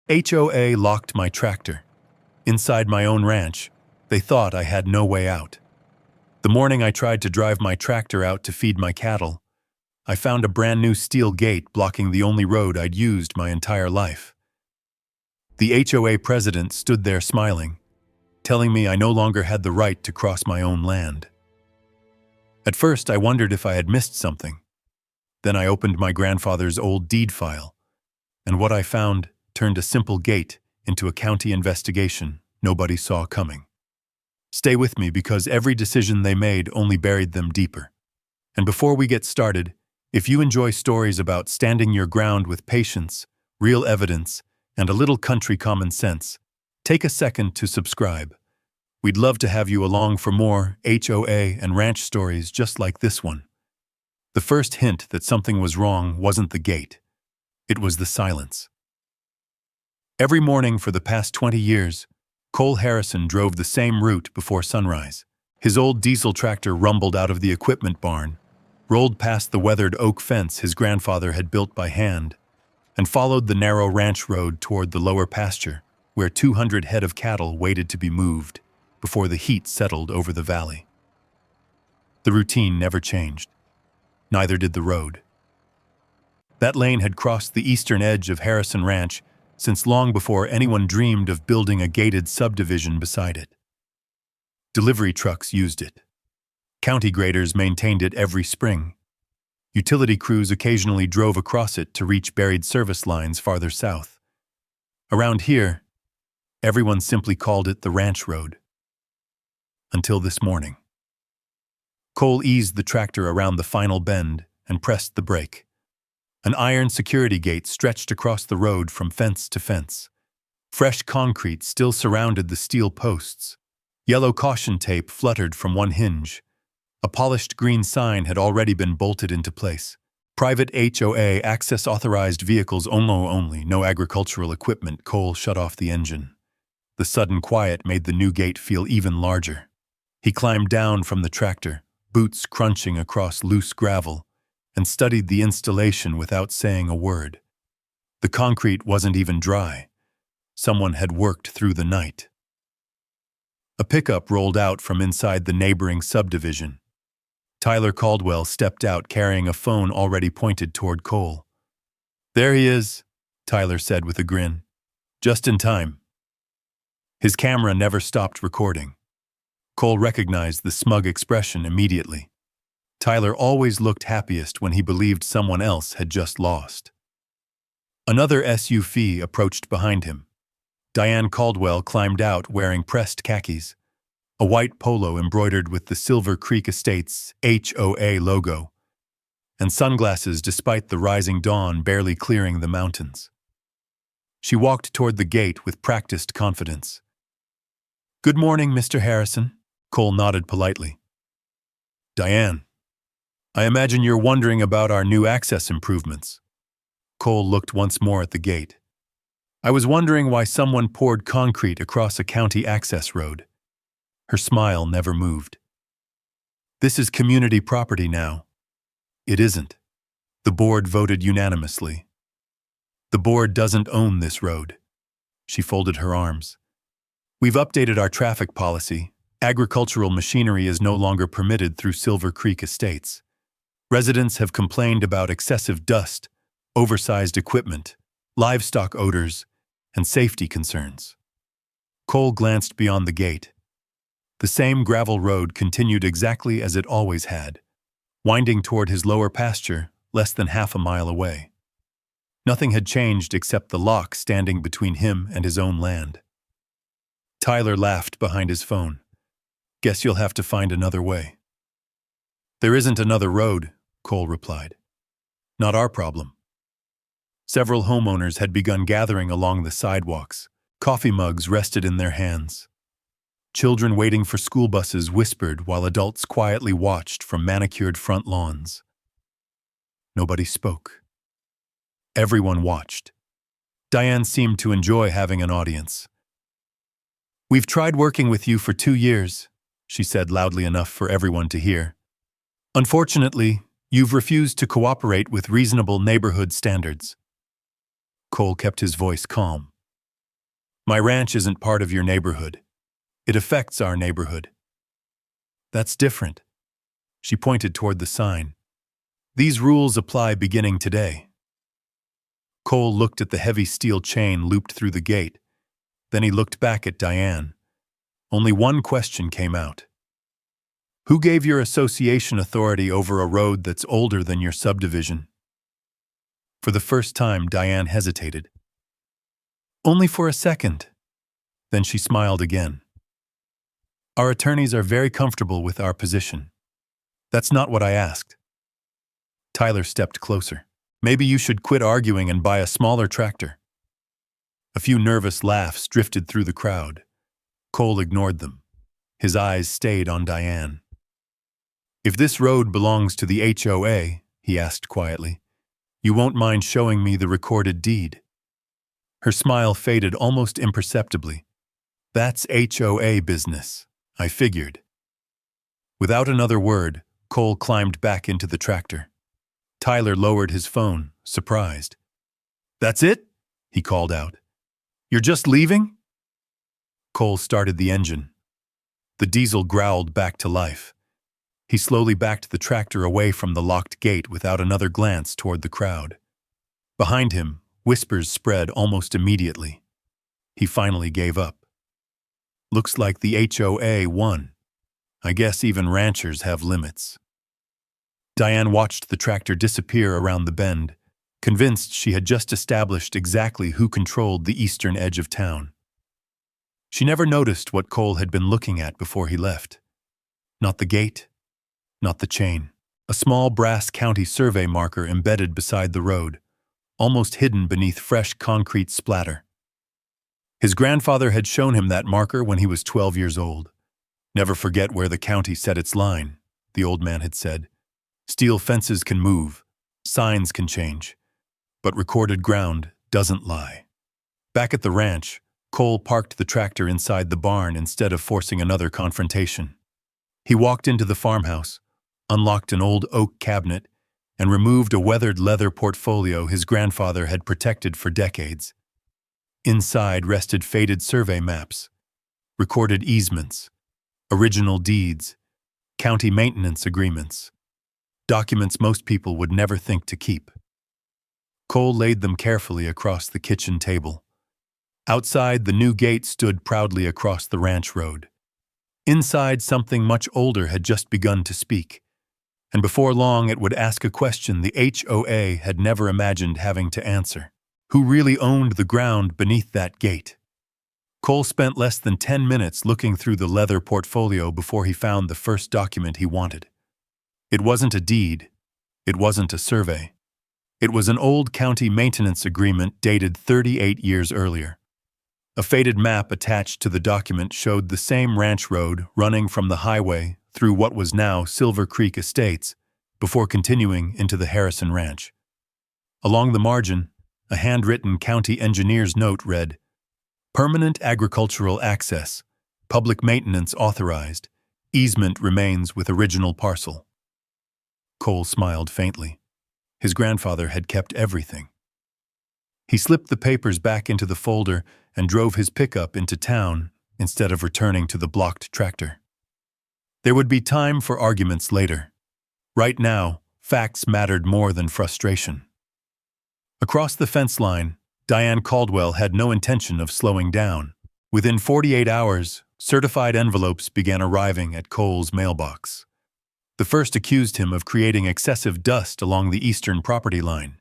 HOA locked my tractor. Inside my own ranch, they thought I had no way out. The morning I tried to drive my tractor out to feed my cattle, I found a brand new steel gate blocking the only road I'd used my entire life. The HOA president stood there smiling, telling me I no longer had the right to cross my own land. At first, I wondered if I had missed something. Then I opened my grandfather's old deed file, and what I found turned a simple gate into a county investigation nobody saw coming. Stay with me because every decision they made only buried them deeper. And before we get started, if you enjoy stories about standing your ground with patience, real evidence, and a little country common sense, take a second to subscribe. We'd love to have you along for more HOA and ranch stories just like this one. The first hint that something was wrong wasn't the gate. It was the silence. Every morning for the past 20 years, Cole Harrison drove the same route before sunrise. His old diesel tractor rumbled out of the equipment barn, rolled past the weathered oak fence his grandfather had built by hand, and followed the narrow ranch road toward the lower pasture, where 200 head of cattle waited to be moved before the heat settled over the valley. The routine never changed. Neither did the road. That lane had crossed the eastern edge of Harrison Ranch since long before anyone dreamed of building a gated subdivision beside it. Delivery trucks used it. County graders maintained it every spring. Utility crews occasionally drove across it to reach buried service lines farther south. Around here, everyone simply called it the Ranch Road. Until this morning. Cole eased the tractor around the final bend and pressed the brake. An iron security gate stretched across the road from fence to fence. Fresh concrete still surrounded the steel posts. Yellow caution tape fluttered from one hinge. A polished green sign had already been bolted into place. Private HOA access authorized vehicles only, no agricultural equipment. Cole shut off the engine. The sudden quiet made the new gate feel even larger. He climbed down from the tractor, boots crunching across loose gravel, and studied the installation without saying a word. The concrete wasn't even dry. Someone had worked through the night. A pickup rolled out from inside the neighboring subdivision. Tyler Caldwell stepped out carrying a phone already pointed toward Cole. "There he is," Tyler said with a grin. "Just in time." His camera never stopped recording. Cole recognized the smug expression immediately. Tyler always looked happiest when he believed someone else had just lost. Another SUV approached behind him. Diane Caldwell climbed out wearing pressed khakis, a white polo embroidered with the Silver Creek Estates HOA logo, and sunglasses despite the rising dawn barely clearing the mountains. She walked toward the gate with practiced confidence. "Good morning, Mr. Harrison," Cole nodded politely. "Diane, I imagine you're wondering about our new access improvements." Cole looked once more at the gate. "I was wondering why someone poured concrete across a county access road." Her smile never moved. "This is community property now." "It isn't." The board voted unanimously. "The board doesn't own this road." She folded her arms. "We've updated our traffic policy. Agricultural machinery is no longer permitted through Silver Creek Estates. Residents have complained about excessive dust, oversized equipment, livestock odors, and safety concerns." Cole glanced beyond the gate. The same gravel road continued exactly as it always had, winding toward his lower pasture less than half a mile away. Nothing had changed except the lock standing between him and his own land. Tyler laughed behind his phone. "Guess you'll have to find another way." "There isn't another road," Cole replied. "Not our problem." Several homeowners had begun gathering along the sidewalks. Coffee mugs rested in their hands. Children waiting for school buses whispered while adults quietly watched from manicured front lawns. Nobody spoke. Everyone watched. Diane seemed to enjoy having an audience. "We've tried working with you for 2 years," she said loudly enough for everyone to hear. "Unfortunately, you've refused to cooperate with reasonable neighborhood standards." Cole kept his voice calm. My ranch isn't part of your neighborhood. It affects our neighborhood. That's different. She pointed toward the sign. These rules apply beginning today. Cole looked at the heavy steel chain looped through the gate. Then he looked back at Diane. Only one question came out. Who gave your association authority over a road that's older than your subdivision? For the first time, Diane hesitated. Only for a second. Then she smiled again. Our attorneys are very comfortable with our position. That's not what I asked. Tyler stepped closer. Maybe you should quit arguing and buy a smaller tractor. A few nervous laughs drifted through the crowd. Cole ignored them. His eyes stayed on Diane. If this road belongs to the HOA, he asked quietly, you won't mind showing me the recorded deed? Her smile faded almost imperceptibly. That's HOA business, I figured. Without another word, Cole climbed back into the tractor. Tyler lowered his phone, surprised. That's it? He called out. You're just leaving? Cole started the engine. The diesel growled back to life. He slowly backed the tractor away from the locked gate without another glance toward the crowd. Behind him, whispers spread almost immediately. He finally gave up. Looks like the HOA won. I guess even ranchers have limits. Diane watched the tractor disappear around the bend, convinced she had just established exactly who controlled the eastern edge of town. She never noticed what Cole had been looking at before he left. Not the gate, not the chain. A small brass county survey marker embedded beside the road, almost hidden beneath fresh concrete splatter. His grandfather had shown him that marker when he was 12 years old. Never forget where the county set its line, the old man had said. Steel fences can move, signs can change, but recorded ground doesn't lie. Back at the ranch, Cole parked the tractor inside the barn instead of forcing another confrontation. He walked into the farmhouse, unlocked an old oak cabinet, and removed a weathered leather portfolio his grandfather had protected for decades. Inside rested faded survey maps, recorded easements, original deeds, county maintenance agreements, documents most people would never think to keep. Cole laid them carefully across the kitchen table. Outside, the new gate stood proudly across the ranch road. Inside, something much older had just begun to speak, and before long it would ask a question the HOA had never imagined having to answer. Who really owned the ground beneath that gate? Cole spent less than 10 minutes looking through the leather portfolio before he found the first document he wanted. It wasn't a deed. It wasn't a survey. It was an old county maintenance agreement dated 38 years earlier. A faded map attached to the document showed the same ranch road running from the highway through what was now Silver Creek Estates before continuing into the Harrison Ranch. Along the margin, a handwritten county engineer's note read, Permanent agricultural access, public maintenance authorized, easement remains with original parcel. Cole smiled faintly. His grandfather had kept everything. He slipped the papers back into the folder and drove his pickup into town instead of returning to the blocked tractor. There would be time for arguments later. Right now, facts mattered more than frustration. Across the fence line, Diane Caldwell had no intention of slowing down. Within 48 hours, certified envelopes began arriving at Cole's mailbox. The first accused him of creating excessive dust along the eastern property line.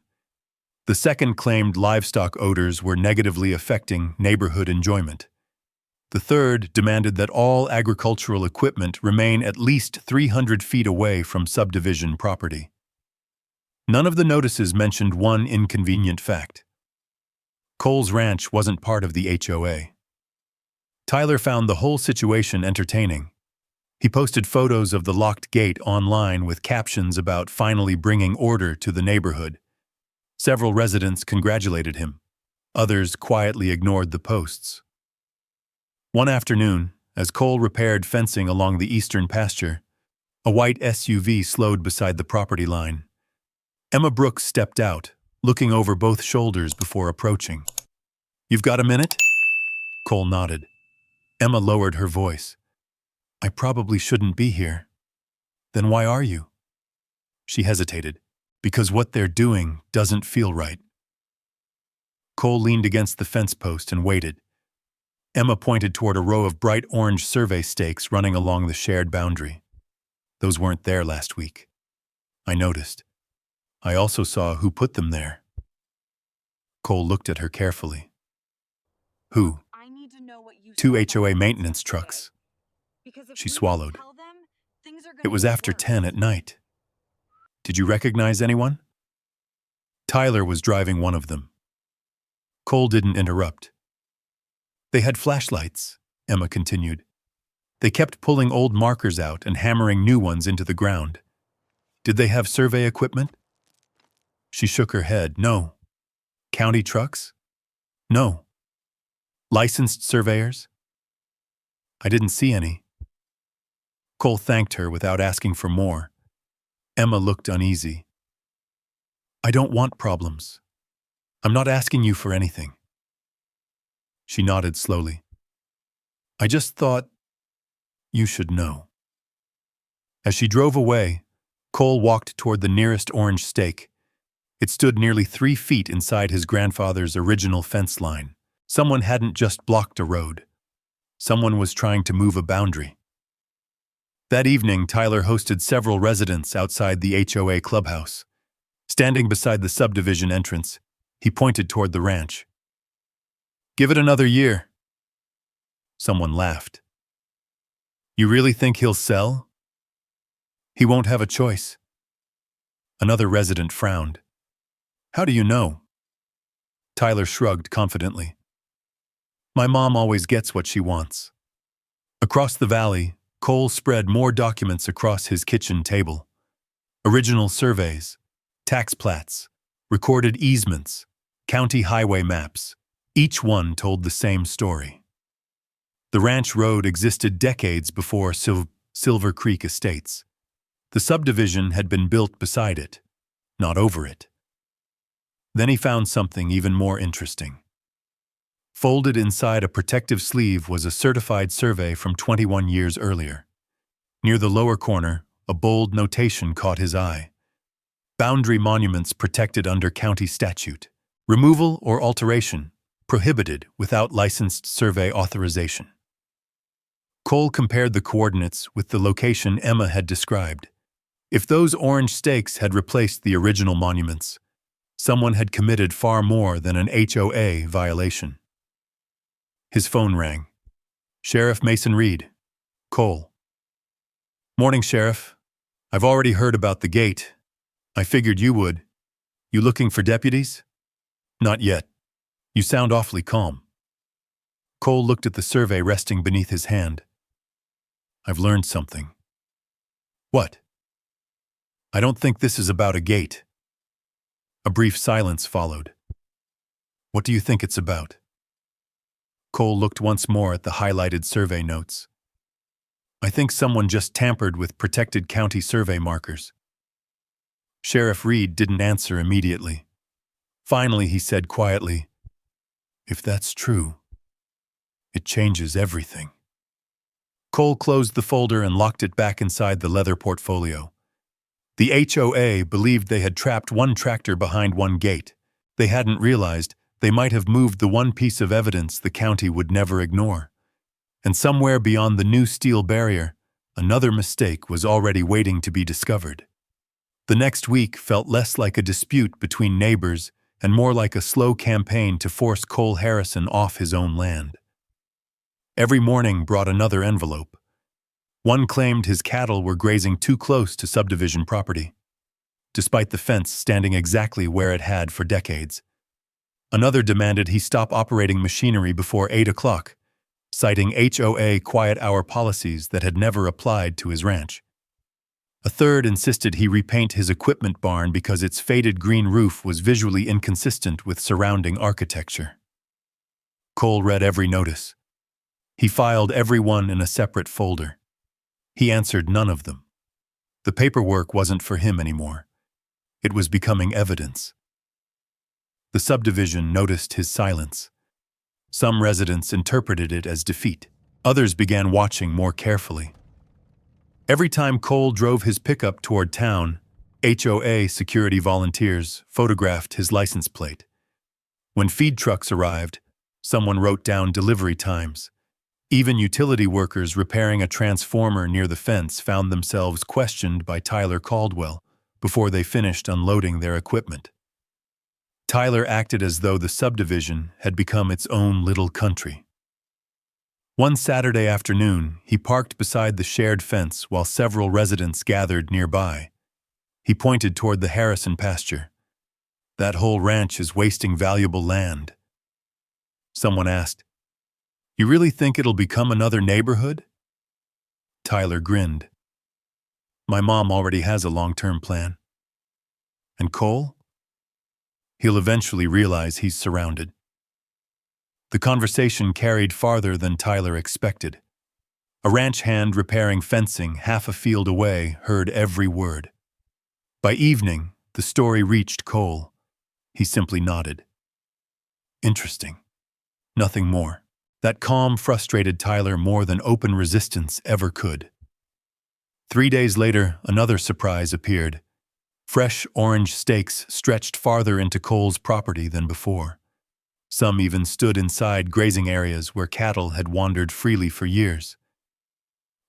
The second claimed livestock odors were negatively affecting neighborhood enjoyment. The third demanded that all agricultural equipment remain at least 300 feet away from subdivision property. None of the notices mentioned one inconvenient fact. Cole's ranch wasn't part of the HOA. Tyler found the whole situation entertaining. He posted photos of the locked gate online with captions about finally bringing order to the neighborhood. Several residents congratulated him. Others quietly ignored the posts. One afternoon, as Cole repaired fencing along the eastern pasture, a white SUV slowed beside the property line. Emma Brooks stepped out, looking over both shoulders before approaching. "You've got a minute?" Cole nodded. Emma lowered her voice. I probably shouldn't be here. Then why are you? She hesitated. Because what they're doing doesn't feel right. Cole leaned against the fence post and waited. Emma pointed toward a row of bright orange survey stakes running along the shared boundary. Those weren't there last week. I noticed. I also saw who put them there. Cole looked at her carefully. Who? I need to know what you Two saw HOA about maintenance yesterday. trucks. Because if She we don't swallowed. tell them, things are gonna It was get after worse. 10 at night. Did you recognize anyone? Tyler was driving one of them. Cole didn't interrupt. They had flashlights, Emma continued. They kept pulling old markers out and hammering new ones into the ground. Did they have survey equipment? She shook her head. No. County trucks? No. Licensed surveyors? I didn't see any. Cole thanked her without asking for more. Emma looked uneasy. I don't want problems. I'm not asking you for anything. She nodded slowly. I just thought you should know. As she drove away, Cole walked toward the nearest orange stake. It stood nearly 3 feet inside his grandfather's original fence line. Someone hadn't just blocked a road. Someone was trying to move a boundary. That evening, Tyler hosted several residents outside the HOA clubhouse. Standing beside the subdivision entrance, he pointed toward the ranch. Give it another year. Someone laughed. You really think he'll sell? He won't have a choice. Another resident frowned. How do you know? Tyler shrugged confidently. My mom always gets what she wants. Across the valley, Cole spread more documents across his kitchen table. Original surveys, tax plats, recorded easements, county highway maps. Each one told the same story. The ranch road existed decades before Silver Creek Estates. The subdivision had been built beside it, not over it. Then he found something even more interesting. Folded inside a protective sleeve was a certified survey from 21 years earlier. Near the lower corner, a bold notation caught his eye. Boundary monuments protected under county statute. Removal or alteration prohibited without licensed survey authorization. Cole compared the coordinates with the location Emma had described. If those orange stakes had replaced the original monuments, someone had committed far more than an HOA violation. His phone rang. Sheriff Mason Reed. Cole. Morning, Sheriff. I've already heard about the gate. I figured you would. You looking for deputies? Not yet. You sound awfully calm. Cole looked at the survey resting beneath his hand. I've learned something. What? I don't think this is about a gate. A brief silence followed. What do you think it's about? Cole looked once more at the highlighted survey notes. I think someone just tampered with protected county survey markers. Sheriff Reed didn't answer immediately. Finally, he said quietly, If that's true, it changes everything. Cole closed the folder and locked it back inside the leather portfolio. The HOA believed they had trapped one tractor behind one gate. They hadn't realized they might have moved the one piece of evidence the county would never ignore. And somewhere beyond the new steel barrier, another mistake was already waiting to be discovered. The next week felt less like a dispute between neighbors and more like a slow campaign to force Cole Harrison off his own land. Every morning brought another envelope. One claimed his cattle were grazing too close to subdivision property, despite the fence standing exactly where it had for decades. Another demanded he stop operating machinery before 8 o'clock, citing HOA quiet hour policies that had never applied to his ranch. A third insisted he repaint his equipment barn because its faded green roof was visually inconsistent with surrounding architecture. Cole read every notice. He filed every one in a separate folder. He answered none of them. The paperwork wasn't for him anymore. It was becoming evidence. The subdivision noticed his silence. Some residents interpreted it as defeat. Others began watching more carefully. Every time Cole drove his pickup toward town, HOA security volunteers photographed his license plate. When feed trucks arrived, someone wrote down delivery times. Even utility workers repairing a transformer near the fence found themselves questioned by Tyler Caldwell before they finished unloading their equipment. Tyler acted as though the subdivision had become its own little country. One Saturday afternoon, he parked beside the shared fence while several residents gathered nearby. He pointed toward the Harrison pasture. "That whole ranch is wasting valuable land." Someone asked, "You really think it'll become another neighborhood?" Tyler grinned. "My mom already has a long-term plan." "And Cole? He'll eventually realize he's surrounded." The conversation carried farther than Tyler expected. A ranch hand repairing fencing half a field away heard every word. By evening, the story reached Cole. He simply nodded. Interesting. Nothing more. That calm frustrated Tyler more than open resistance ever could. 3 days later, another surprise appeared. Fresh orange stakes stretched farther into Cole's property than before. Some even stood inside grazing areas where cattle had wandered freely for years.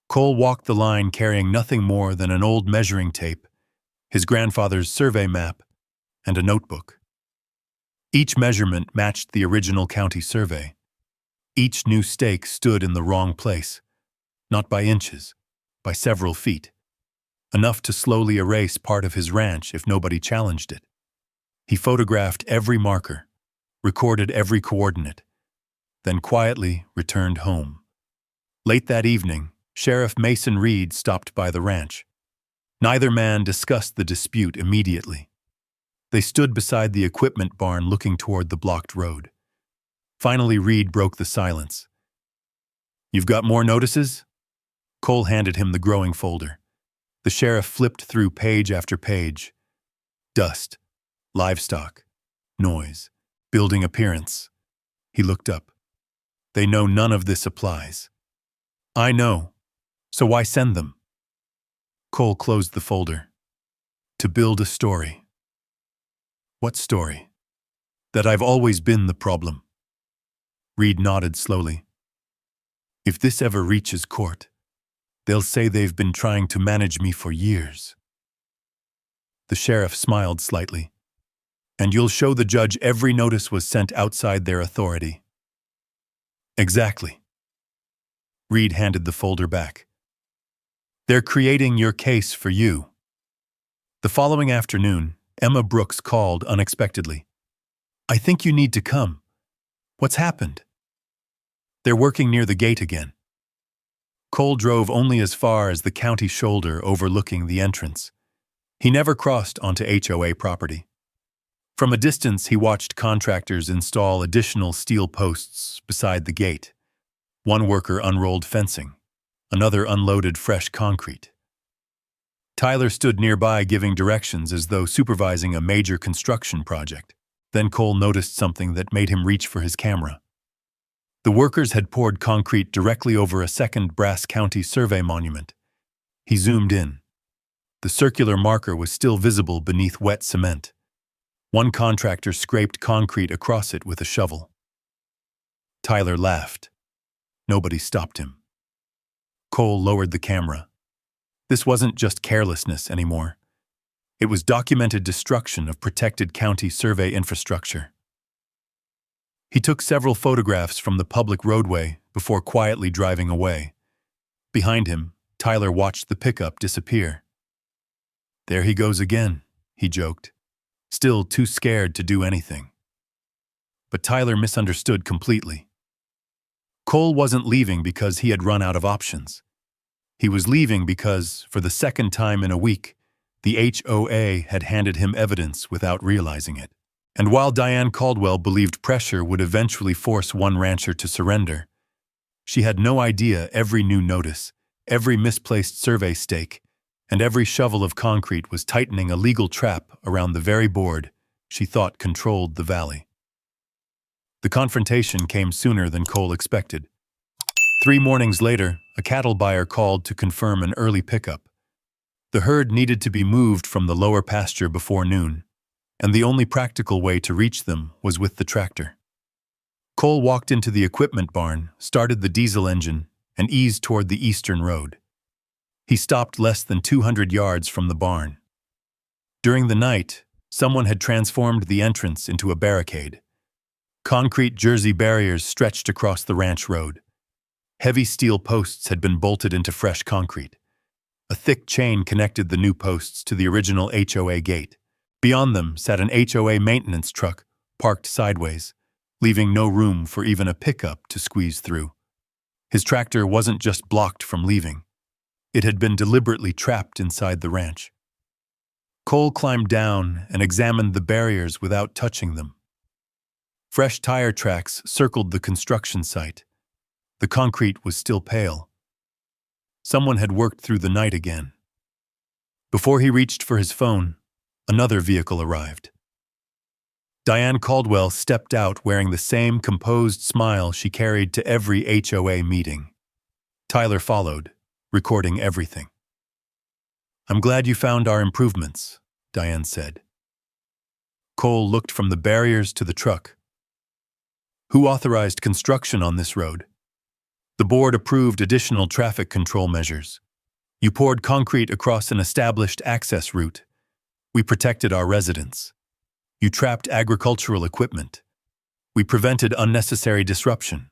Cole walked the line carrying nothing more than an old measuring tape, his grandfather's survey map, and a notebook. Each measurement matched the original county survey. Each new stake stood in the wrong place, not by inches, by several feet, enough to slowly erase part of his ranch if nobody challenged it. He photographed every marker, recorded every coordinate, then quietly returned home. Late that evening, Sheriff Mason Reed stopped by the ranch. Neither man discussed the dispute immediately. They stood beside the equipment barn looking toward the blocked road. Finally, Reed broke the silence. "You've got more notices?" Cole handed him the growing folder. The sheriff flipped through page after page. Dust, livestock, noise, building appearance. He looked up. "They know none of this applies." "I know. So why send them?" Cole closed the folder. "To build a story." "What story?" "That I've always been the problem." Reed nodded slowly. "If this ever reaches court, they'll say they've been trying to manage me for years." The sheriff smiled slightly. "And you'll show the judge every notice was sent outside their authority." "Exactly." Reed handed the folder back. "They're creating your case for you." The following afternoon, Emma Brooks called unexpectedly. "I think you need to come." "What's happened?" "They're working near the gate again." Cole drove only as far as the county shoulder overlooking the entrance. He never crossed onto HOA property. From a distance, he watched contractors install additional steel posts beside the gate. One worker unrolled fencing. Another unloaded fresh concrete. Tyler stood nearby giving directions as though supervising a major construction project. Then Cole noticed something that made him reach for his camera. The workers had poured concrete directly over a second Brass County survey monument. He zoomed in. The circular marker was still visible beneath wet cement. One contractor scraped concrete across it with a shovel. Tyler laughed. Nobody stopped him. Cole lowered the camera. This wasn't just carelessness anymore. It was documented destruction of protected county survey infrastructure. He took several photographs from the public roadway before quietly driving away. Behind him, Tyler watched the pickup disappear. "There he goes again," he joked, still too scared to do anything. But Tyler misunderstood completely. Cole wasn't leaving because he had run out of options. He was leaving because, for the second time in a week, the HOA had handed him evidence without realizing it. And while Diane Caldwell believed pressure would eventually force one rancher to surrender, she had no idea every new notice, every misplaced survey stake, and every shovel of concrete was tightening a legal trap around the very board she thought controlled the valley. The confrontation came sooner than Cole expected. 3 mornings later, a cattle buyer called to confirm an early pickup. The herd needed to be moved from the lower pasture before noon, and the only practical way to reach them was with the tractor. Cole walked into the equipment barn, started the diesel engine, and eased toward the eastern road. He stopped less than 200 yards from the barn. During the night, someone had transformed the entrance into a barricade. Concrete jersey barriers stretched across the ranch road. Heavy steel posts had been bolted into fresh concrete. A thick chain connected the new posts to the original HOA gate. Beyond them sat an HOA maintenance truck, parked sideways, leaving no room for even a pickup to squeeze through. His tractor wasn't just blocked from leaving. It had been deliberately trapped inside the ranch. Cole climbed down and examined the barriers without touching them. Fresh tire tracks circled the construction site. The concrete was still pale. Someone had worked through the night again. Before he reached for his phone, another vehicle arrived. Diane Caldwell stepped out wearing the same composed smile she carried to every HOA meeting. Tyler followed, recording everything. "I'm glad you found our improvements," Diane said. Cole looked from the barriers to the truck. "Who authorized construction on this road?" "The board approved additional traffic control measures. You poured concrete across an established access route. We protected our residents. You trapped agricultural equipment. We prevented unnecessary disruption."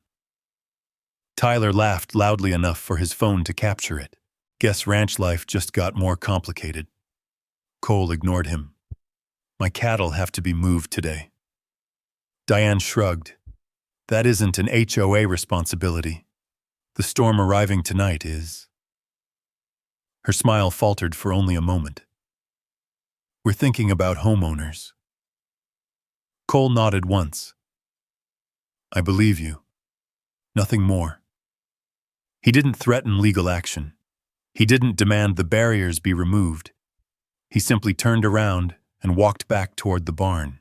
Tyler laughed loudly enough for his phone to capture it. Guess ranch life just got more complicated. Cole ignored him. "My cattle have to be moved today." Diane shrugged. "That isn't an HOA responsibility. The storm arriving tonight is." Her smile faltered for only a moment. "We're thinking about homeowners." Cole nodded once. "I believe you. Nothing more." He didn't threaten legal action. He didn't demand the barriers be removed. He simply turned around and walked back toward the barn.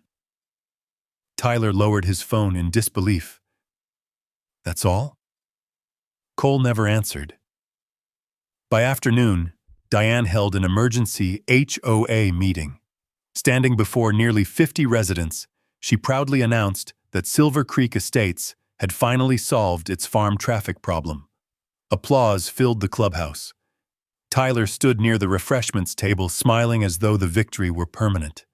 Tyler lowered his phone in disbelief. "That's all?" Cole never answered. By afternoon, Diane held an emergency HOA meeting. Standing before nearly 50 residents, she proudly announced that Silver Creek Estates had finally solved its farm traffic problem. Applause filled the clubhouse. Tyler stood near the refreshments table, smiling as though the victory were permanent.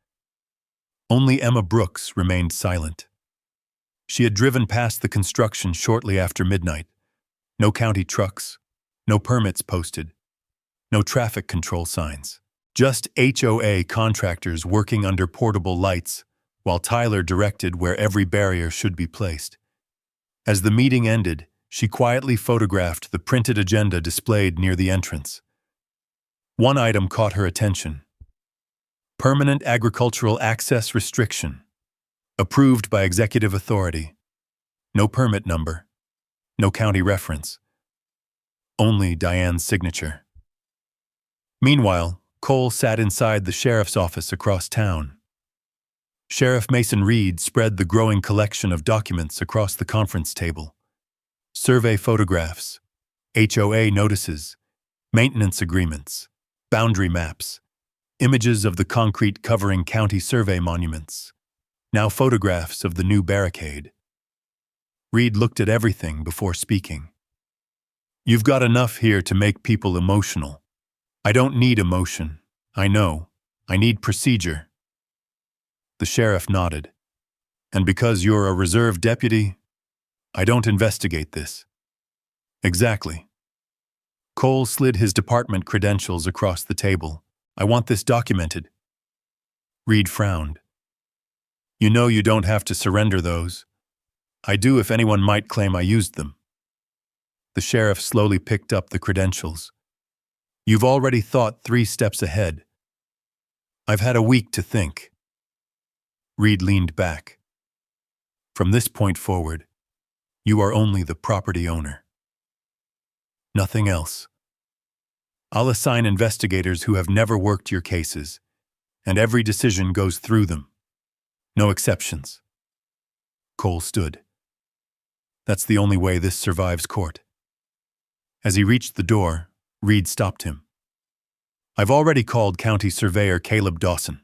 Only Emma Brooks remained silent. She had driven past the construction shortly after midnight. No county trucks, no permits posted, no traffic control signs. Just HOA contractors working under portable lights, while Tyler directed where every barrier should be placed. As the meeting ended, she quietly photographed the printed agenda displayed near the entrance. One item caught her attention. Permanent agricultural access restriction. Approved by executive authority. No permit number. No county reference. Only Diane's signature. Meanwhile, Cole sat inside the sheriff's office across town. Sheriff Mason Reed spread the growing collection of documents across the conference table. Survey photographs, HOA notices, maintenance agreements, boundary maps, images of the concrete covering county survey monuments, now photographs of the new barricade. Reed looked at everything before speaking. "You've got enough here to make people emotional. I don't need emotion. I know. I need procedure." The sheriff nodded. "And because you're a reserve deputy, I don't investigate this." "Exactly." Cole slid his department credentials across the table. "I want this documented." Reed frowned. "You know you don't have to surrender those. I do if anyone might claim I used them." The sheriff slowly picked up the credentials. "You've already thought 3 steps ahead." "I've had a week to think." Reed leaned back. "From this point forward, you are only the property owner. Nothing else. I'll assign investigators who have never worked your cases, and every decision goes through them. No exceptions." Cole stood. That's the only way this survives court. As he reached the door, Reed stopped him. I've already called County Surveyor Caleb Dawson.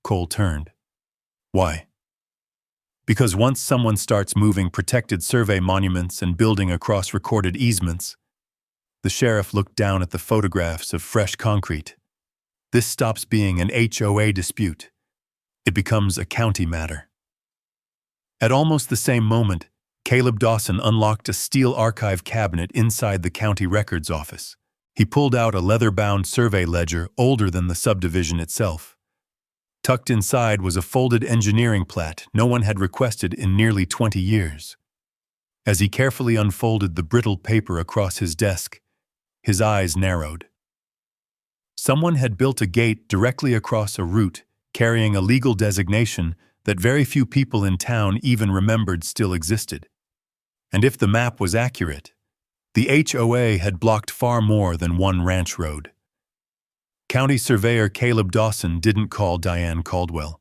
Cole turned. Why? Because once someone starts moving protected survey monuments and building across recorded easements, the sheriff looked down at the photographs of fresh concrete. This stops being an HOA dispute. It becomes a county matter. At almost the same moment, Caleb Dawson unlocked a steel archive cabinet inside the county records office. He pulled out a leather-bound survey ledger older than the subdivision itself. Tucked inside was a folded engineering plat no one had requested in nearly 20 years. As he carefully unfolded the brittle paper across his desk, his eyes narrowed. Someone had built a gate directly across a route carrying a legal designation that very few people in town even remembered still existed. And if the map was accurate, the HOA had blocked far more than one ranch road. County Surveyor Caleb Dawson didn't call Diane Caldwell.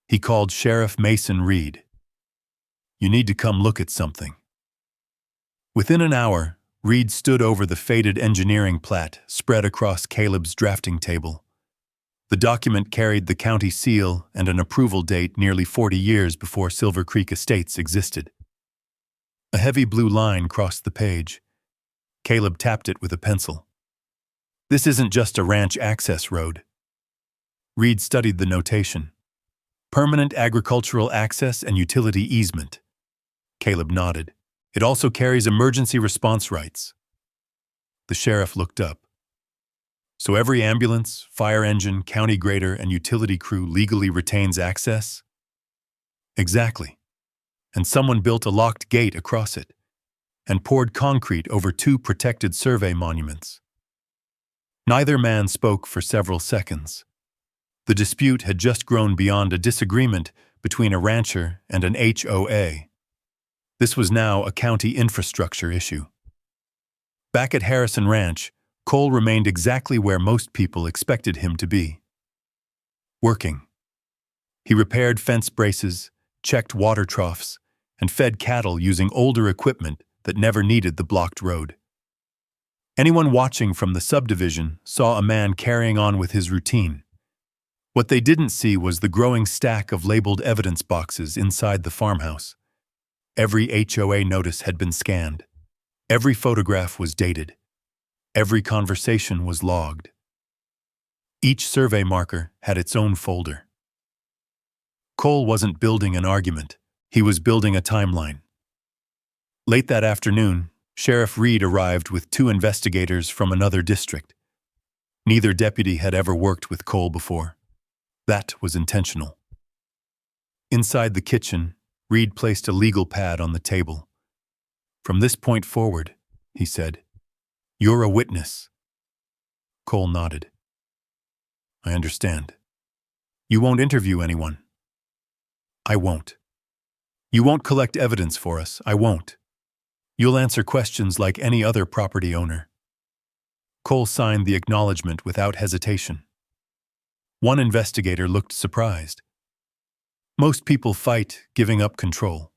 He called Sheriff Mason Reed. You need to come look at something. Within an hour, Reed stood over the faded engineering plat spread across Caleb's drafting table. The document carried the county seal and an approval date nearly 40 years before Silver Creek Estates existed. A heavy blue line crossed the page. Caleb tapped it with a pencil. This isn't just a ranch access road. Reed studied the notation. Permanent agricultural access and utility easement. Caleb nodded. It also carries emergency response rights. The sheriff looked up. So every ambulance, fire engine, county grader, and utility crew legally retains access? Exactly. And someone built a locked gate across it and poured concrete over 2 protected survey monuments. Neither man spoke for several seconds. The dispute had just grown beyond a disagreement between a rancher and an HOA. This was now a county infrastructure issue. Back at Harrison Ranch, Cole remained exactly where most people expected him to be. Working. He repaired fence braces, checked water troughs, and fed cattle using older equipment that never needed the blocked road. Anyone watching from the subdivision saw a man carrying on with his routine. What they didn't see was the growing stack of labeled evidence boxes inside the farmhouse. Every HOA notice had been scanned. Every photograph was dated. Every conversation was logged. Each survey marker had its own folder. Cole wasn't building an argument. He was building a timeline. Late that afternoon, Sheriff Reed arrived with 2 investigators from another district. Neither deputy had ever worked with Cole before. That was intentional. Inside the kitchen, Reed placed a legal pad on the table. From this point forward, he said, you're a witness. Cole nodded. I understand. You won't interview anyone. I won't. You won't collect evidence for us. I won't. You'll answer questions like any other property owner. Cole signed the acknowledgement without hesitation. One investigator looked surprised. Most people fight giving up control.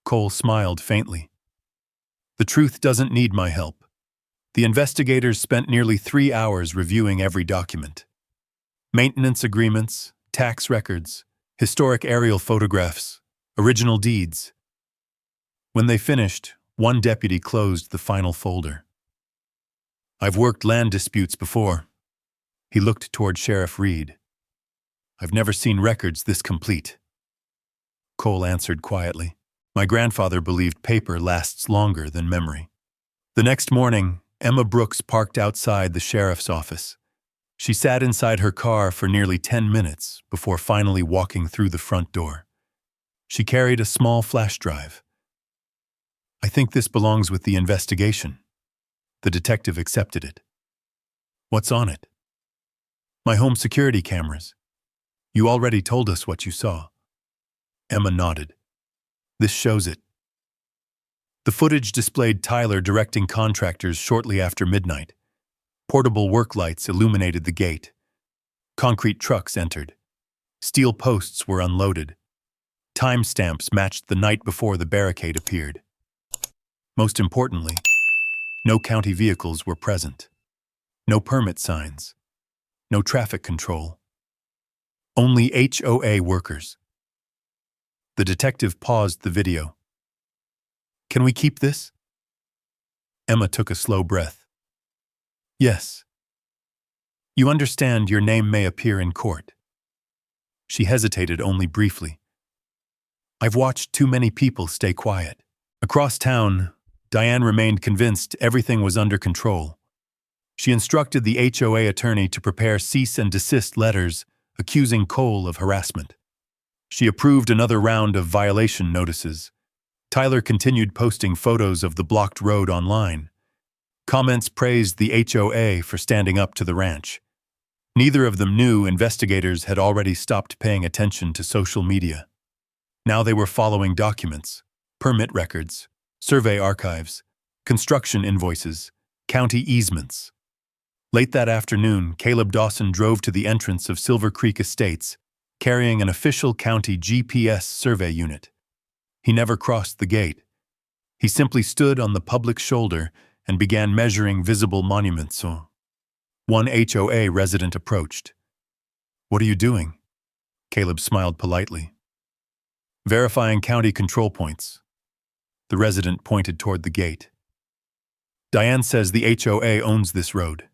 Cole smiled faintly. The truth doesn't need my help. The investigators spent nearly 3 hours reviewing every document. Maintenance agreements, tax records, historic aerial photographs, original deeds. When they finished, one deputy closed the final folder. I've worked land disputes before. He looked toward Sheriff Reed. I've never seen records this complete. Cole answered quietly. My grandfather believed paper lasts longer than memory. The next morning, Emma Brooks parked outside the sheriff's office. She sat inside her car for nearly 10 minutes before finally walking through the front door. She carried a small flash drive. I think this belongs with the investigation. The detective accepted it. What's on it? My home security cameras. You already told us what you saw. Emma nodded. This shows it. The footage displayed Tyler directing contractors shortly after midnight. Portable work lights illuminated the gate. Concrete trucks entered. Steel posts were unloaded. Timestamps matched the night before the barricade appeared. Most importantly, no county vehicles were present. No permit signs. No traffic control. Only HOA workers. The detective paused the video. "Can we keep this?" Emma took a slow breath. "Yes. You understand your name may appear in court." She hesitated only briefly. "I've watched too many people stay quiet." Across town, Diane remained convinced everything was under control. She instructed the HOA attorney to prepare cease and desist letters accusing Cole of harassment. She approved another round of violation notices. Tyler continued posting photos of the blocked road online. Comments praised the HOA for standing up to the ranch. Neither of them knew investigators had already stopped paying attention to social media. Now they were following documents, permit records, survey archives, construction invoices, county easements. Late that afternoon, Caleb Dawson drove to the entrance of Silver Creek Estates, carrying an official county GPS survey unit. He never crossed the gate. He simply stood on the public shoulder and began measuring visible monuments. One HOA resident approached. "What are you doing?" Caleb smiled politely. "Verifying county control points." The resident pointed toward the gate. "Diane says the HOA owns this road."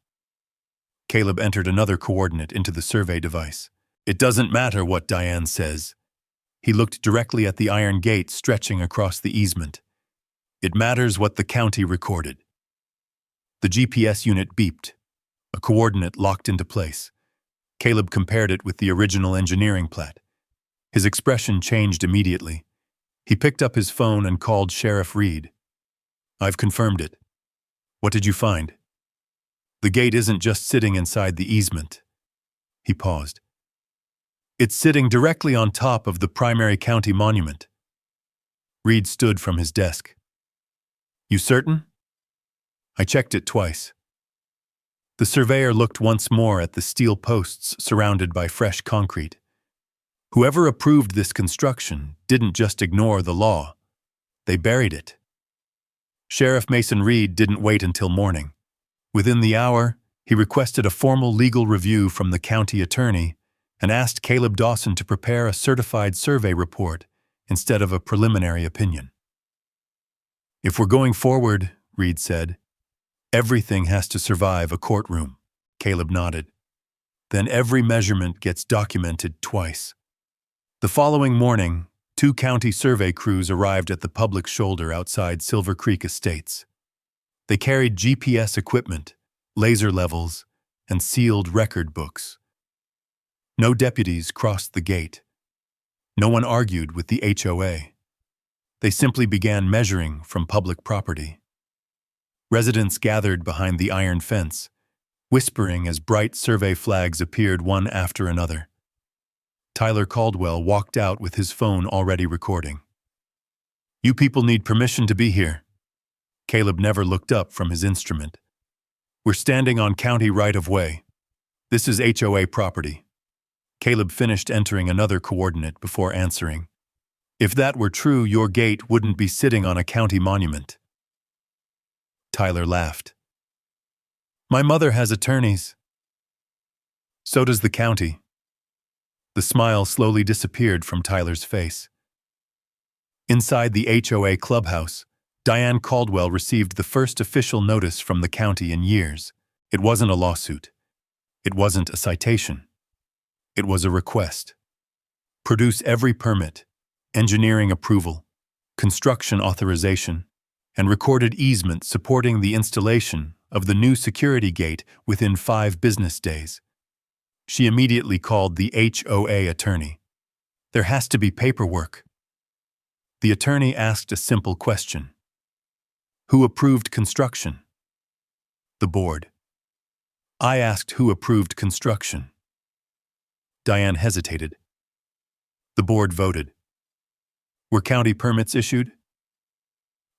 Caleb entered another coordinate into the survey device. "It doesn't matter what Diane says." He looked directly at the iron gate stretching across the easement. "It matters what the county recorded." The GPS unit beeped. A coordinate locked into place. Caleb compared it with the original engineering plat. His expression changed immediately. He picked up his phone and called Sheriff Reed. "I've confirmed it. What did you find?" "The gate isn't just sitting inside the easement." He paused. "It's sitting directly on top of the primary county monument." Reed stood from his desk. "You certain?" "I checked it twice." The surveyor looked once more at the steel posts surrounded by fresh concrete. Whoever approved this construction didn't just ignore the law. They buried it. Sheriff Mason Reed didn't wait until morning. Within the hour, he requested a formal legal review from the county attorney and asked Caleb Dawson to prepare a certified survey report instead of a preliminary opinion. "If we're going forward," Reed said, "everything has to survive a courtroom." Caleb nodded. "Then every measurement gets documented twice." The following morning, 2 county survey crews arrived at the public shoulder outside Silver Creek Estates. They carried GPS equipment, laser levels, and sealed record books. No deputies crossed the gate. No one argued with the HOA. They simply began measuring from public property. Residents gathered behind the iron fence, whispering as bright survey flags appeared one after another. Tyler Caldwell walked out with his phone already recording. "You people need permission to be here." Caleb never looked up from his instrument. "We're standing on county right-of-way. This is HOA property." Caleb finished entering another coordinate before answering. "If that were true, your gate wouldn't be sitting on a county monument." Tyler laughed. "My mother has attorneys." "So does the county." The smile slowly disappeared from Tyler's face. Inside the HOA clubhouse, Diane Caldwell received the first official notice from the county in years. It wasn't a lawsuit. It wasn't a citation. It was a request. Produce every permit, engineering approval, construction authorization, and recorded easement supporting the installation of the new security gate within 5 business days. She immediately called the HOA attorney. "There has to be paperwork." The attorney asked a simple question. "Who approved construction?" "The board." "I asked who approved construction." Diane hesitated. "The board voted." "Were county permits issued?"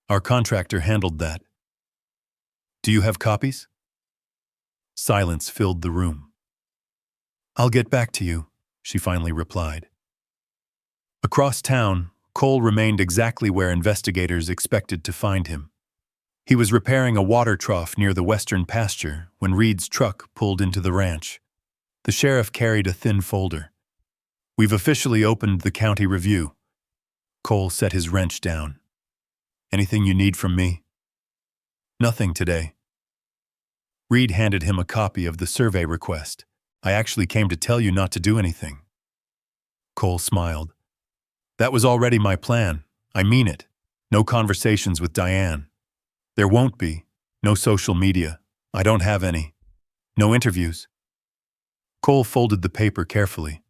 "Our contractor handled that." "Do you have copies?" Silence filled the room. "I'll get back to you," she finally replied. Across town, Cole remained exactly where investigators expected to find him. He was repairing a water trough near the western pasture when Reed's truck pulled into the ranch. The sheriff carried a thin folder. "We've officially opened the county review." Cole set his wrench down. "Anything you need from me?" "Nothing today." Reed handed him a copy of the survey request. "I actually came to tell you not to do anything." Cole smiled. "That was already my plan. I mean it. No conversations with Diane. There won't be. No social media. I don't have any. No interviews." Cole folded the paper carefully.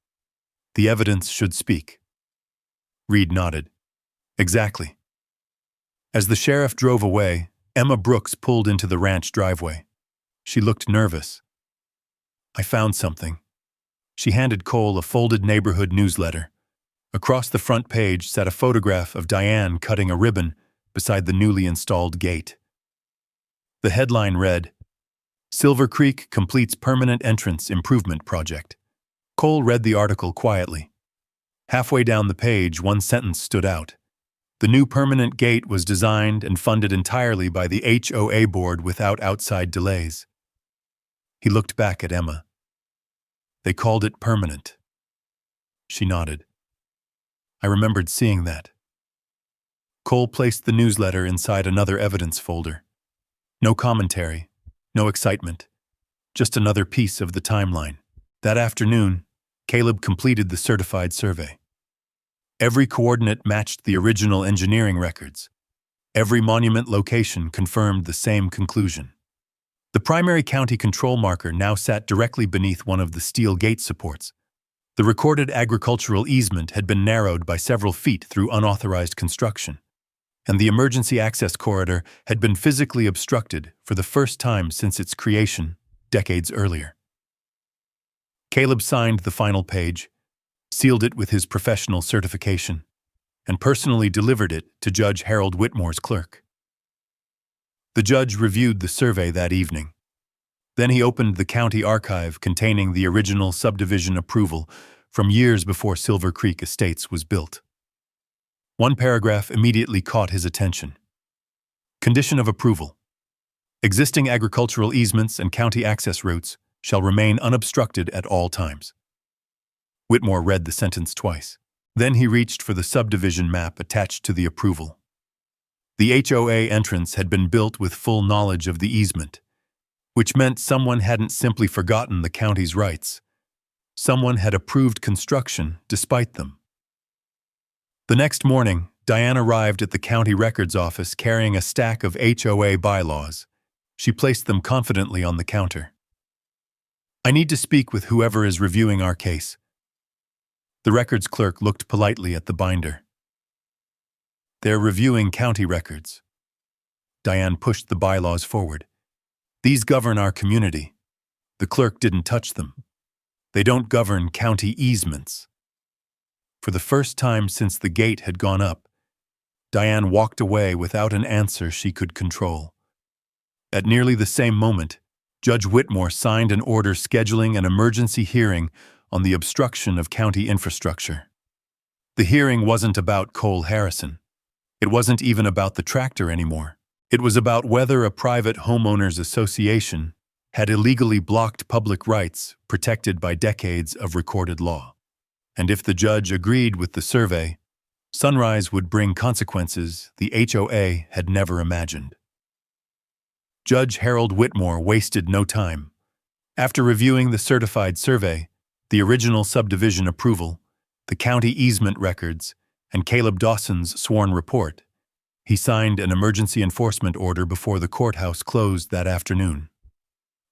"The evidence should speak." Reed nodded. "Exactly." As the sheriff drove away, Emma Brooks pulled into the ranch driveway. She looked nervous. "I found something." She handed Cole a folded neighborhood newsletter. Across the front page sat a photograph of Diane cutting a ribbon beside the newly installed gate. The headline read, "Silver Creek completes permanent entrance improvement project." Cole read the article quietly. Halfway down the page, one sentence stood out. "The new permanent gate was designed and funded entirely by the HOA board without outside delays." He looked back at Emma. "They called it permanent." She nodded. "I remembered seeing that." Cole placed the newsletter inside another evidence folder. No commentary, no excitement, just another piece of the timeline. That afternoon, Caleb completed the certified survey. Every coordinate matched the original engineering records. Every monument location confirmed the same conclusion. The primary county control marker now sat directly beneath one of the steel gate supports. The recorded agricultural easement had been narrowed by several feet through unauthorized construction, and the emergency access corridor had been physically obstructed for the first time since its creation, decades earlier. Caleb signed the final page, sealed it with his professional certification, and personally delivered it to Judge Harold Whitmore's clerk. The judge reviewed the survey that evening. Then he opened the county archive containing the original subdivision approval from years before Silver Creek Estates was built. One paragraph immediately caught his attention. Condition of approval. Existing agricultural easements and county access routes shall remain unobstructed at all times. Whitmore read the sentence twice. Then he reached for the subdivision map attached to the approval. The HOA entrance had been built with full knowledge of the easement, which meant someone hadn't simply forgotten the county's rights. Someone had approved construction despite them. The next morning, Diane arrived at the county records office carrying a stack of HOA bylaws. She placed them confidently on the counter. "I need to speak with whoever is reviewing our case." The records clerk looked politely at the binder. "They're reviewing county records." Diane pushed the bylaws forward. "These govern our community." The clerk didn't touch them. "They don't govern county easements." For the first time since the gate had gone up, Diane walked away without an answer she could control. At nearly the same moment, Judge Whitmore signed an order scheduling an emergency hearing on the obstruction of county infrastructure. The hearing wasn't about Cole Harrison. It wasn't even about the tractor anymore. It was about whether a private homeowners association had illegally blocked public rights protected by decades of recorded law. And if the judge agreed with the survey, Sunrise would bring consequences the HOA had never imagined. Judge Harold Whitmore wasted no time. After reviewing the certified survey, the original subdivision approval, the county easement records, and Caleb Dawson's sworn report, he signed an emergency enforcement order before the courthouse closed that afternoon.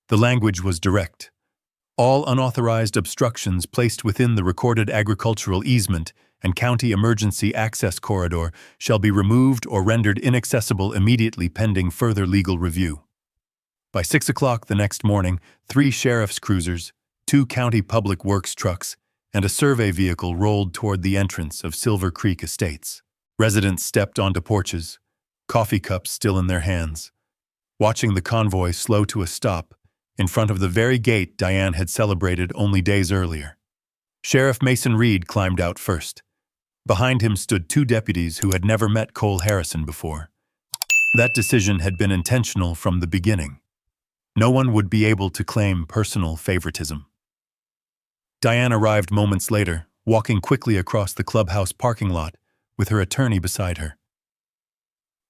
The language was direct. All unauthorized obstructions placed within the recorded agricultural easement and county emergency access corridor shall be removed or rendered inaccessible immediately pending further legal review. By 6 o'clock the next morning, 3 sheriff's cruisers, 2 county public works trucks, and a survey vehicle rolled toward the entrance of Silver Creek Estates. Residents stepped onto porches, coffee cups still in their hands, watching the convoy slow to a stop in front of the very gate Diane had celebrated only days earlier. Sheriff Mason Reed climbed out first. Behind him stood two deputies who had never met Cole Harrison before. That decision had been intentional from the beginning. No one would be able to claim personal favoritism. Diane arrived moments later, walking quickly across the clubhouse parking lot with her attorney beside her.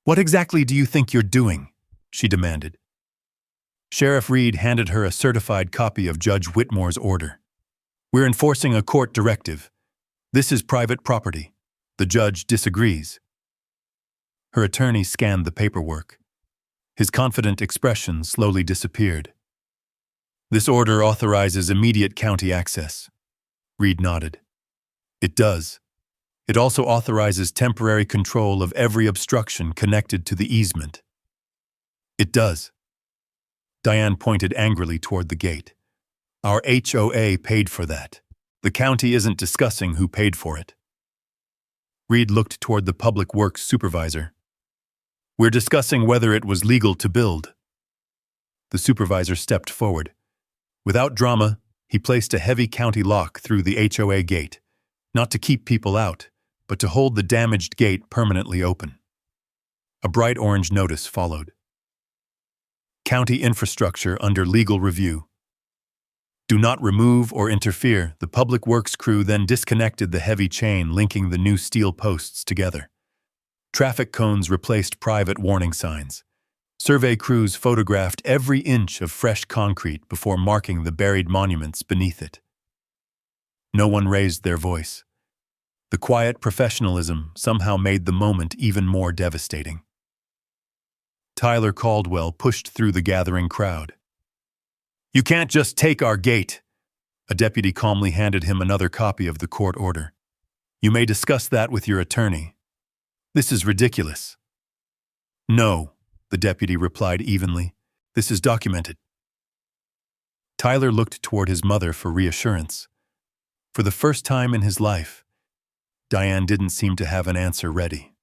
"What exactly do you think you're doing?" she demanded. Sheriff Reed handed her a certified copy of Judge Whitmore's order. "We're enforcing a court directive. This is private property. The judge disagrees." Her attorney scanned the paperwork. His confident expression slowly disappeared. "This order authorizes immediate county access." Reed nodded. "It does. It also authorizes temporary control of every obstruction connected to the easement." "It does." Diane pointed angrily toward the gate. "Our HOA paid for that. The county isn't discussing who paid for it." Reed looked toward the public works supervisor. "We're discussing whether it was legal to build." The supervisor stepped forward. Without drama, he placed a heavy county lock through the HOA gate, not to keep people out, but to hold the damaged gate permanently open. A bright orange notice followed. "County infrastructure under legal review. Do not remove or interfere." The public works crew then disconnected the heavy chain linking the new steel posts together. Traffic cones replaced private warning signs. Survey crews photographed every inch of fresh concrete before marking the buried monuments beneath it. No one raised their voice. The quiet professionalism somehow made the moment even more devastating. Tyler Caldwell pushed through the gathering crowd. "You can't just take our gate." A deputy calmly handed him another copy of the court order. "You may discuss that with your attorney. This is ridiculous." "No," the deputy replied evenly. "This is documented." Tyler looked toward his mother for reassurance. For the first time in his life, Diane didn't seem to have an answer ready.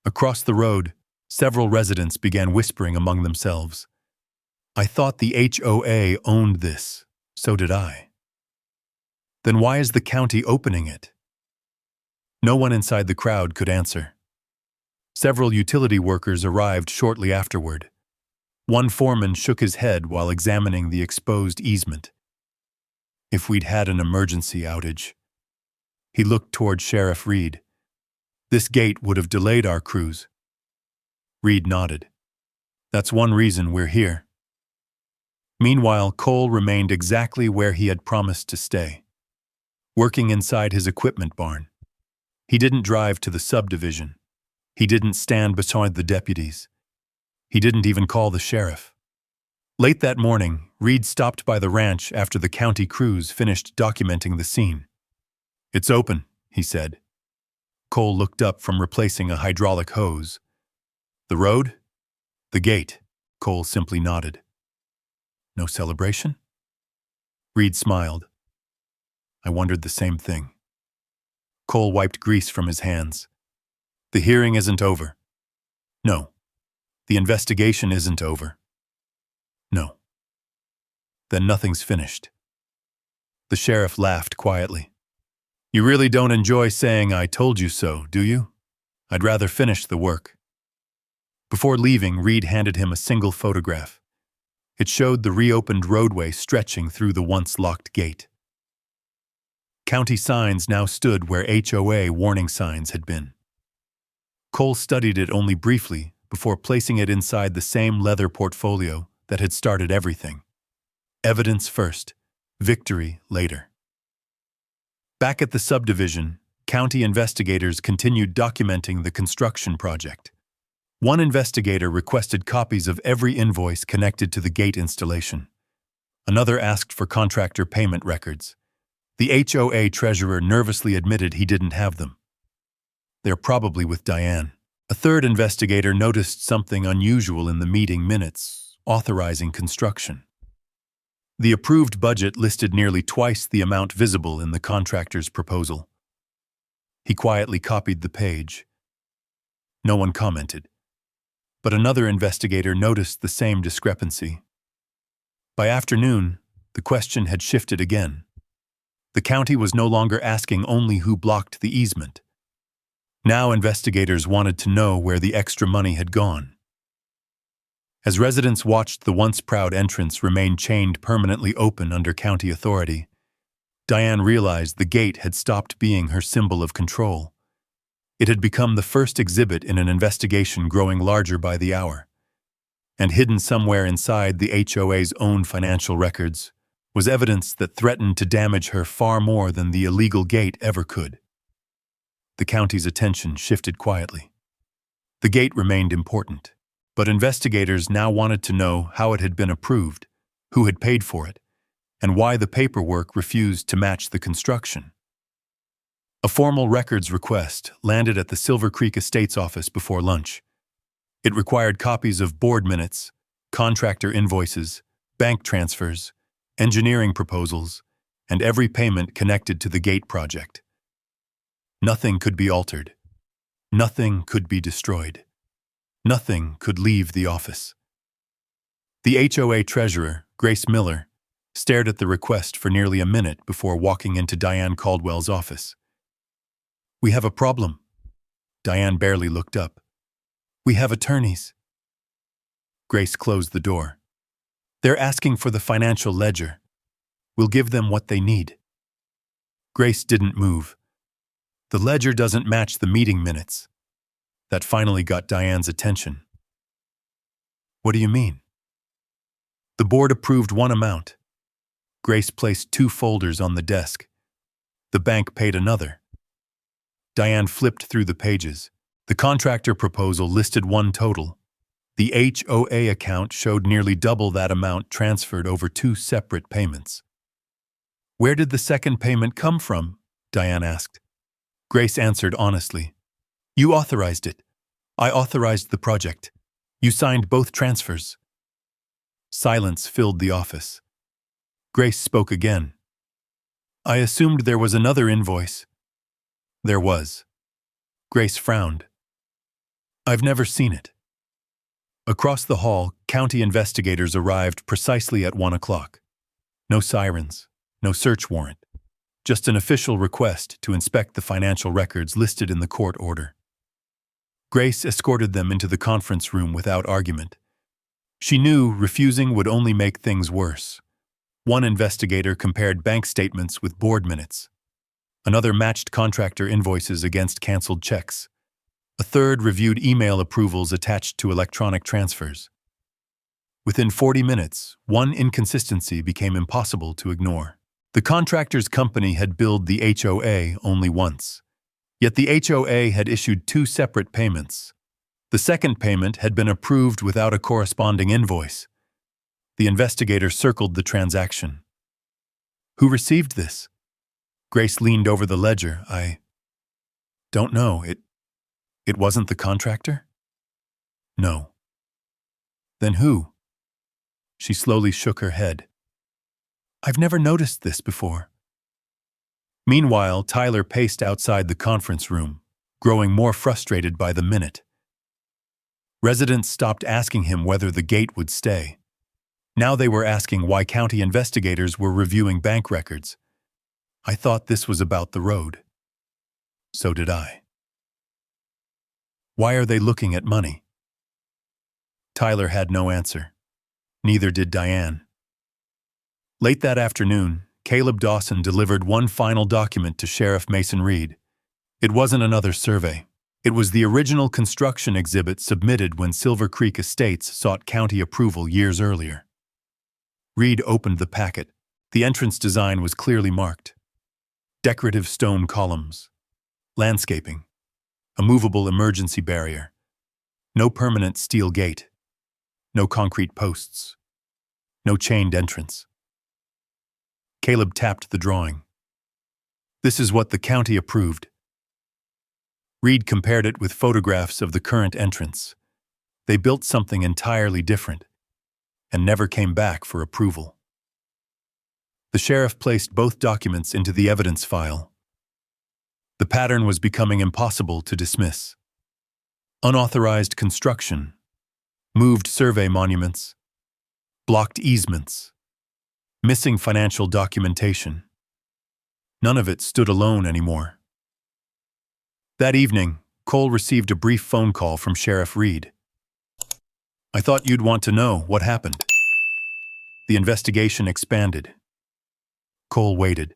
Across the road, several residents began whispering among themselves. "I thought the HOA owned this. So did I. Then why is the county opening it?" No one inside the crowd could answer. Several utility workers arrived shortly afterward. One foreman shook his head while examining the exposed easement. "If we'd had an emergency outage." He looked toward Sheriff Reed. "This gate would have delayed our crews." Reed nodded. "That's one reason we're here." Meanwhile, Cole remained exactly where he had promised to stay, working inside his equipment barn. He didn't drive to the subdivision. He didn't stand beside the deputies. He didn't even call the sheriff. Late that morning, Reed stopped by the ranch after the county crews finished documenting the scene. "It's open," he said. Cole looked up from replacing a hydraulic hose. "The road?" "The gate," Cole simply nodded. "No celebration?" Reed smiled. "I wondered the same thing." Cole wiped grease from his hands. "The hearing isn't over." "No." "The investigation isn't over." "No." "Then nothing's finished." The sheriff laughed quietly. "You really don't enjoy saying 'I told you so,' do you? I'd rather finish the work." Before leaving, Reed handed him a single photograph. It showed the reopened roadway stretching through the once locked gate. County signs now stood where HOA warning signs had been. Cole studied it only briefly before placing it inside the same leather portfolio that had started everything. Evidence first, victory later. Back at the subdivision, county investigators continued documenting the construction project. One investigator requested copies of every invoice connected to the gate installation. Another asked for contractor payment records. The HOA treasurer nervously admitted he didn't have them. "They're probably with Diane." A third investigator noticed something unusual in the meeting minutes, authorizing construction. The approved budget listed nearly twice the amount visible in the contractor's proposal. He quietly copied the page. No one commented. But another investigator noticed the same discrepancy. By afternoon, the question had shifted again. The county was no longer asking only who blocked the easement. Now investigators wanted to know where the extra money had gone. As residents watched the once proud entrance remain chained permanently open under county authority, Diane realized the gate had stopped being her symbol of control. It had become the first exhibit in an investigation growing larger by the hour. And hidden somewhere inside the HOA's own financial records was evidence that threatened to damage her far more than the illegal gate ever could. The county's attention shifted quietly. The gate remained important, but investigators now wanted to know how it had been approved, who had paid for it, and why the paperwork refused to match the construction. A formal records request landed at the Silver Creek Estates office before lunch. It required copies of board minutes, contractor invoices, bank transfers, engineering proposals, and every payment connected to the gate project. Nothing could be altered. Nothing could be destroyed. Nothing could leave the office. The HOA treasurer, Grace Miller, stared at the request for nearly a minute before walking into Diane Caldwell's office. "We have a problem." Diane barely looked up. "We have attorneys." Grace closed the door. "They're asking for the financial ledger. We'll give them what they need." Grace didn't move. "The ledger doesn't match the meeting minutes." That finally got Diane's attention. "What do you mean?" "The board approved one amount. Grace placed 2 folders on the desk. The bank paid another." Diane flipped through the pages. The contractor proposal listed one total. The HOA account showed nearly double that amount transferred over 2 separate payments. "Where did the second payment come from?" Diane asked. Grace answered honestly. "You authorized it. I authorized the project. You signed both transfers." Silence filled the office. Grace spoke again. "I assumed there was another invoice." There was. Grace frowned. "I've never seen it." Across the hall, county investigators arrived precisely at 1 o'clock. No sirens, no search warrant, just an official request to inspect the financial records listed in the court order. Grace escorted them into the conference room without argument. She knew refusing would only make things worse. One investigator compared bank statements with board minutes. Another matched contractor invoices against canceled checks. A third reviewed email approvals attached to electronic transfers. Within 40 minutes, one inconsistency became impossible to ignore. The contractor's company had billed the HOA only once. Yet the HOA had issued 2 separate payments. The second payment had been approved without a corresponding invoice. The investigator circled the transaction. "Who received this?" Grace leaned over the ledger. "I don't know. It wasn't the contractor?" "No." "Then who?" She slowly shook her head. "I've never noticed this before." Meanwhile, Tyler paced outside the conference room, growing more frustrated by the minute. Residents stopped asking him whether the gate would stay. Now they were asking why county investigators were reviewing bank records. "I thought this was about the road." "So did I." "Why are they looking at money?" Tyler had no answer. Neither did Diane. Late that afternoon, Caleb Dawson delivered one final document to Sheriff Mason Reed. It wasn't another survey. It was the original construction exhibit submitted when Silver Creek Estates sought county approval years earlier. Reed opened the packet. The entrance design was clearly marked. Decorative stone columns, landscaping, a movable emergency barrier, no permanent steel gate, no concrete posts, no chained entrance. Caleb tapped the drawing. "This is what the county approved." Reed compared it with photographs of the current entrance. They built something entirely different and never came back for approval. The sheriff placed both documents into the evidence file. The pattern was becoming impossible to dismiss. Unauthorized construction, moved survey monuments, blocked easements, missing financial documentation. None of it stood alone anymore. That evening, Cole received a brief phone call from Sheriff Reed. "I thought you'd want to know what happened." The investigation expanded. Cole waited.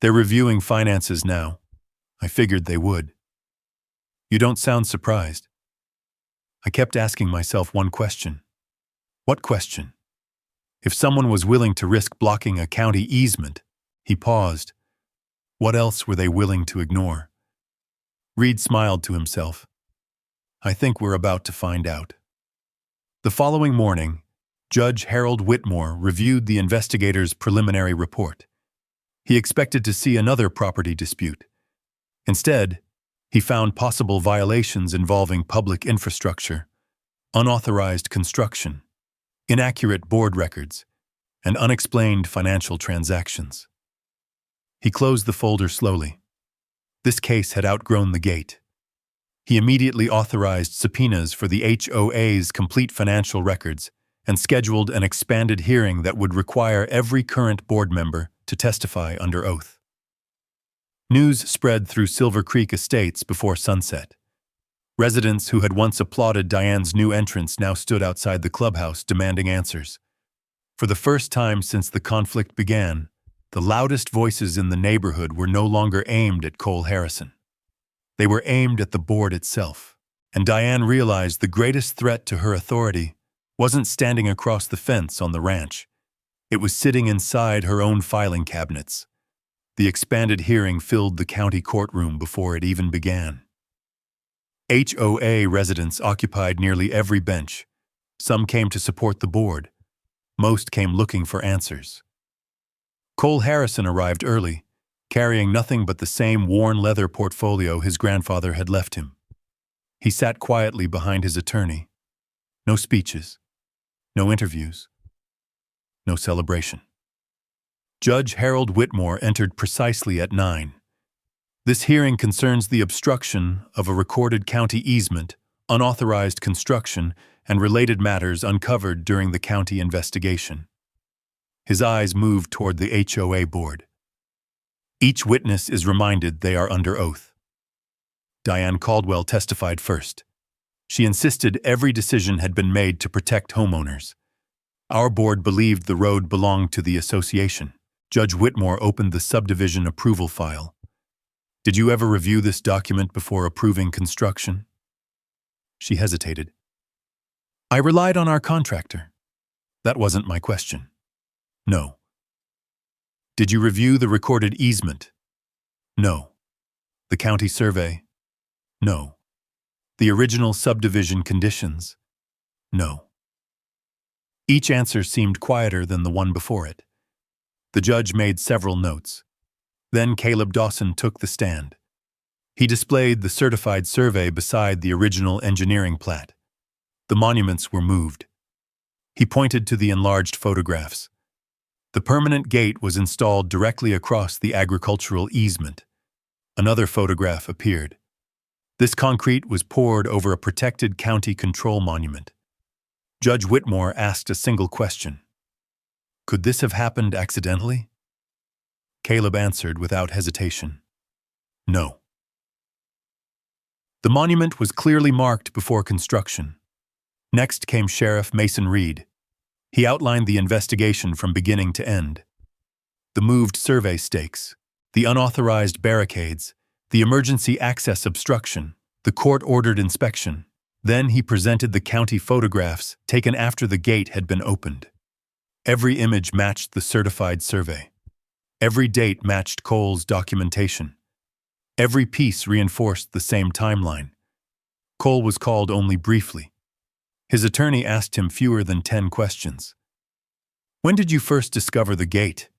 "They're reviewing finances now. I figured they would." "You don't sound surprised." I kept asking myself one question. What question? If someone was willing to risk blocking a county easement, he paused. What else were they willing to ignore? Reed smiled to himself. "I think we're about to find out." The following morning, Judge Harold Whitmore reviewed the investigators' preliminary report. He expected to see another property dispute. Instead, he found possible violations involving public infrastructure, unauthorized construction, inaccurate board records, and unexplained financial transactions. He closed the folder slowly. This case had outgrown the gate. He immediately authorized subpoenas for the HOA's complete financial records and scheduled an expanded hearing that would require every current board member to testify under oath. News spread through Silver Creek Estates before sunset. Residents who had once applauded Diane's new entrance now stood outside the clubhouse demanding answers. For the first time since the conflict began, the loudest voices in the neighborhood were no longer aimed at Cole Harrison. They were aimed at the board itself, and Diane realized the greatest threat to her authority wasn't standing across the fence on the ranch. It was sitting inside her own filing cabinets. The expanded hearing filled the county courtroom before it even began. HOA residents occupied nearly every bench. Some came to support the board. Most came looking for answers. Cole Harrison arrived early, carrying nothing but the same worn leather portfolio his grandfather had left him. He sat quietly behind his attorney. No speeches, no interviews, no celebration. Judge Harold Whitmore entered precisely at 9. This hearing concerns the obstruction of a recorded county easement, unauthorized construction, and related matters uncovered during the county investigation. His eyes moved toward the HOA board. Each witness is reminded they are under oath. Diane Caldwell testified first. She insisted every decision had been made to protect homeowners. Our board believed the road belonged to the association. Judge Whitmore opened the subdivision approval file. "Did you ever review this document before approving construction?" She hesitated. "I relied on our contractor." "That wasn't my question." "No." "Did you review the recorded easement?" "No." "The county survey?" "No." "The original subdivision conditions?" "No." Each answer seemed quieter than the one before it. The judge made several notes. Then Caleb Dawson took the stand. He displayed the certified survey beside the original engineering plat. The monuments were moved. He pointed to the enlarged photographs. The permanent gate was installed directly across the agricultural easement. Another photograph appeared. This concrete was poured over a protected county control monument. Judge Whitmore asked a single question. "Could this have happened accidentally?" Caleb answered without hesitation. "No." The monument was clearly marked before construction. Next came Sheriff Mason Reed. He outlined the investigation from beginning to end. The moved survey stakes, the unauthorized barricades, the emergency access obstruction, the court-ordered inspection. Then he presented the county photographs taken after the gate had been opened. Every image matched the certified survey. Every date matched Cole's documentation. Every piece reinforced the same timeline. Cole was called only briefly. His attorney asked him fewer than 10 questions. "When did you first discover the gate?"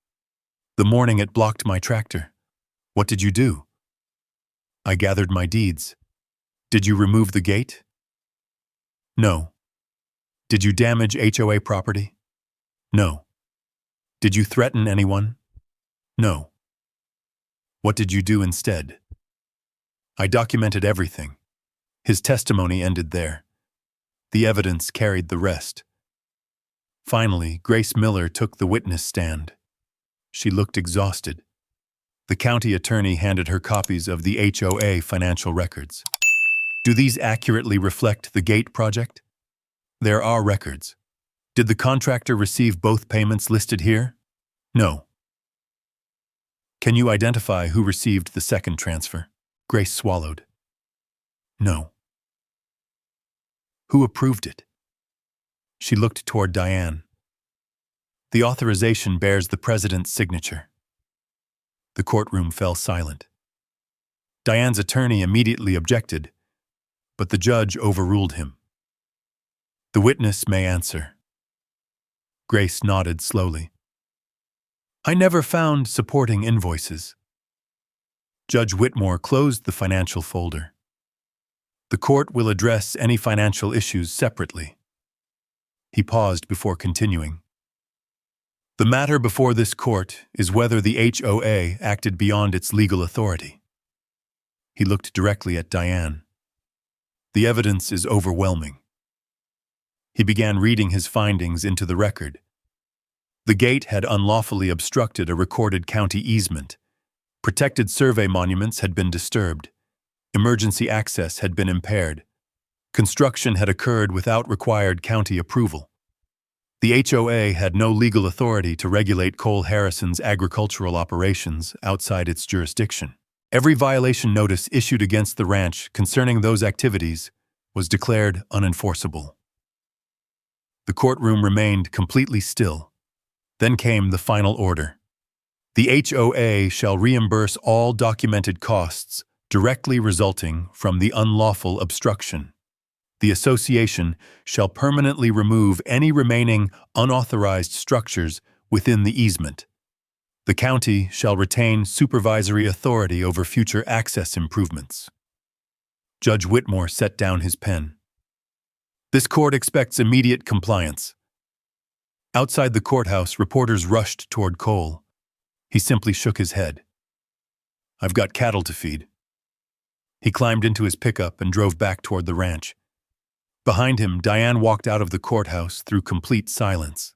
"The morning it blocked my tractor." "What did you do?" "I gathered my deeds." "Did you remove the gate?" "No." "Did you damage HOA property?" "No." "Did you threaten anyone?" "No." "What did you do instead?" "I documented everything." His testimony ended there. The evidence carried the rest. Finally, Grace Miller took the witness stand. She looked exhausted. The county attorney handed her copies of the HOA financial records. Do these accurately reflect the gate project? There are records. Did the contractor receive both payments listed here? No. Can you identify who received the second transfer? Grace swallowed. No. Who approved it? She looked toward Diane. The authorization bears the president's signature. The courtroom fell silent. Diane's attorney immediately objected, but the judge overruled him. The witness may answer. Grace nodded slowly. I never found supporting invoices. Judge Whitmore closed the financial folder. The court will address any financial issues separately. He paused before continuing. The matter before this court is whether the HOA acted beyond its legal authority. He looked directly at Diane. The evidence is overwhelming. He began reading his findings into the record. The gate had unlawfully obstructed a recorded county easement. Protected survey monuments had been disturbed. Emergency access had been impaired. Construction had occurred without required county approval. The HOA had no legal authority to regulate Cole Harrison's agricultural operations outside its jurisdiction. Every violation notice issued against the ranch concerning those activities was declared unenforceable. The courtroom remained completely still. Then came the final order. The HOA shall reimburse all documented costs directly resulting from the unlawful obstruction. The association shall permanently remove any remaining unauthorized structures within the easement. The county shall retain supervisory authority over future access improvements. Judge Whitmore set down his pen. This court expects immediate compliance. Outside the courthouse, reporters rushed toward Cole. He simply shook his head. I've got cattle to feed. He climbed into his pickup and drove back toward the ranch. Behind him, Diane walked out of the courthouse through complete silence.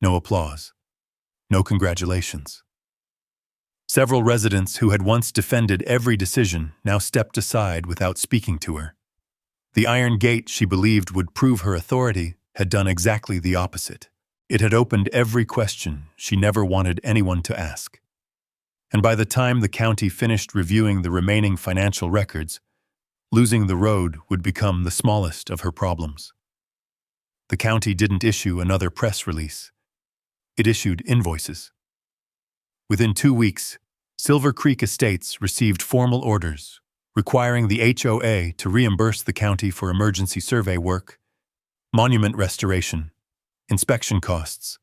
No applause. No congratulations. Several residents who had once defended every decision now stepped aside without speaking to her. The iron gate she believed would prove her authority had done exactly the opposite. It had opened every question she never wanted anyone to ask. And by the time the county finished reviewing the remaining financial records, losing the road would become the smallest of her problems. The county didn't issue another press release. It issued invoices. Within 2 weeks, Silver Creek Estates received formal orders requiring the HOA to reimburse the county for emergency survey work, monument restoration, inspection costs,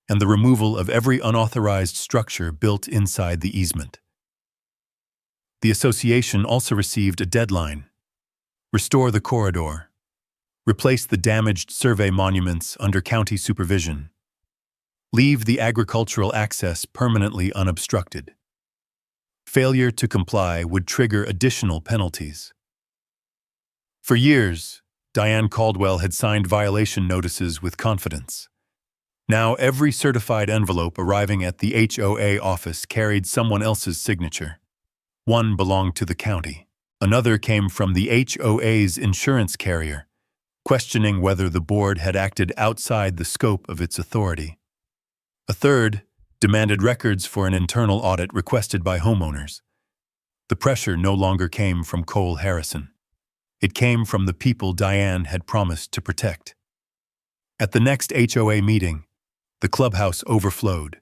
and the removal of every unauthorized structure built inside the easement. The association also received a deadline: restore the corridor, replace the damaged survey monuments under county supervision, leave the agricultural access permanently unobstructed. Failure to comply would trigger additional penalties. For years, Diane Caldwell had signed violation notices with confidence. Now every certified envelope arriving at the HOA office carried someone else's signature. One belonged to the county. Another came from the HOA's insurance carrier, questioning whether the board had acted outside the scope of its authority. A third demanded records for an internal audit requested by homeowners. The pressure no longer came from Cole Harrison. It came from the people Diane had promised to protect. At the next HOA meeting, the clubhouse overflowed.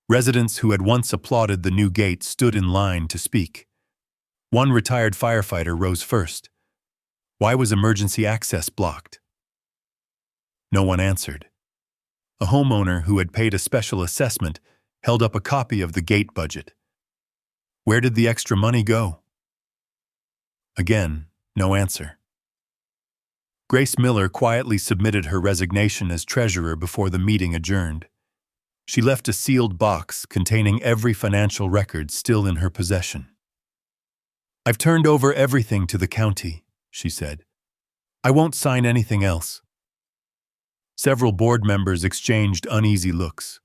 Residents who had once applauded the new gate stood in line to speak. One retired firefighter rose first. Why was emergency access blocked? No one answered. A homeowner who had paid a special assessment held up a copy of the gate budget. Where did the extra money go? Again, no answer. Grace Miller quietly submitted her resignation as treasurer before the meeting adjourned. She left a sealed box containing every financial record still in her possession. I've turned over everything to the county, she said. I won't sign anything else. Several board members exchanged uneasy looks.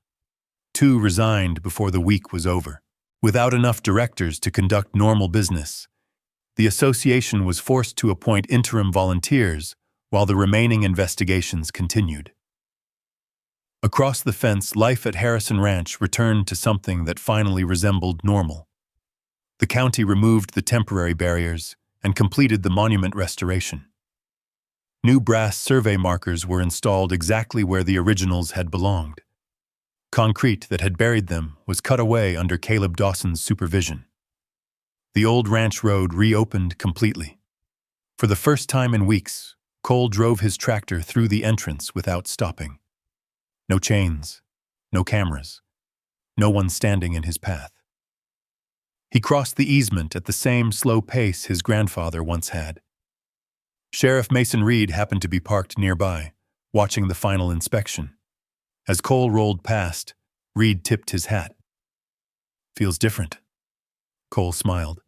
2 resigned before the week was over. Without enough directors to conduct normal business, the association was forced to appoint interim volunteers while the remaining investigations continued. Across the fence, life at Harrison Ranch returned to something that finally resembled normal. The county removed the temporary barriers and completed the monument restoration. New brass survey markers were installed exactly where the originals had belonged. Concrete that had buried them was cut away under Caleb Dawson's supervision. The old ranch road reopened completely. For the first time in weeks, Cole drove his tractor through the entrance without stopping. No chains, no cameras, no one standing in his path. He crossed the easement at the same slow pace his grandfather once had. Sheriff Mason Reed happened to be parked nearby, watching the final inspection. As Cole rolled past, Reed tipped his hat. "Feels different." Cole smiled.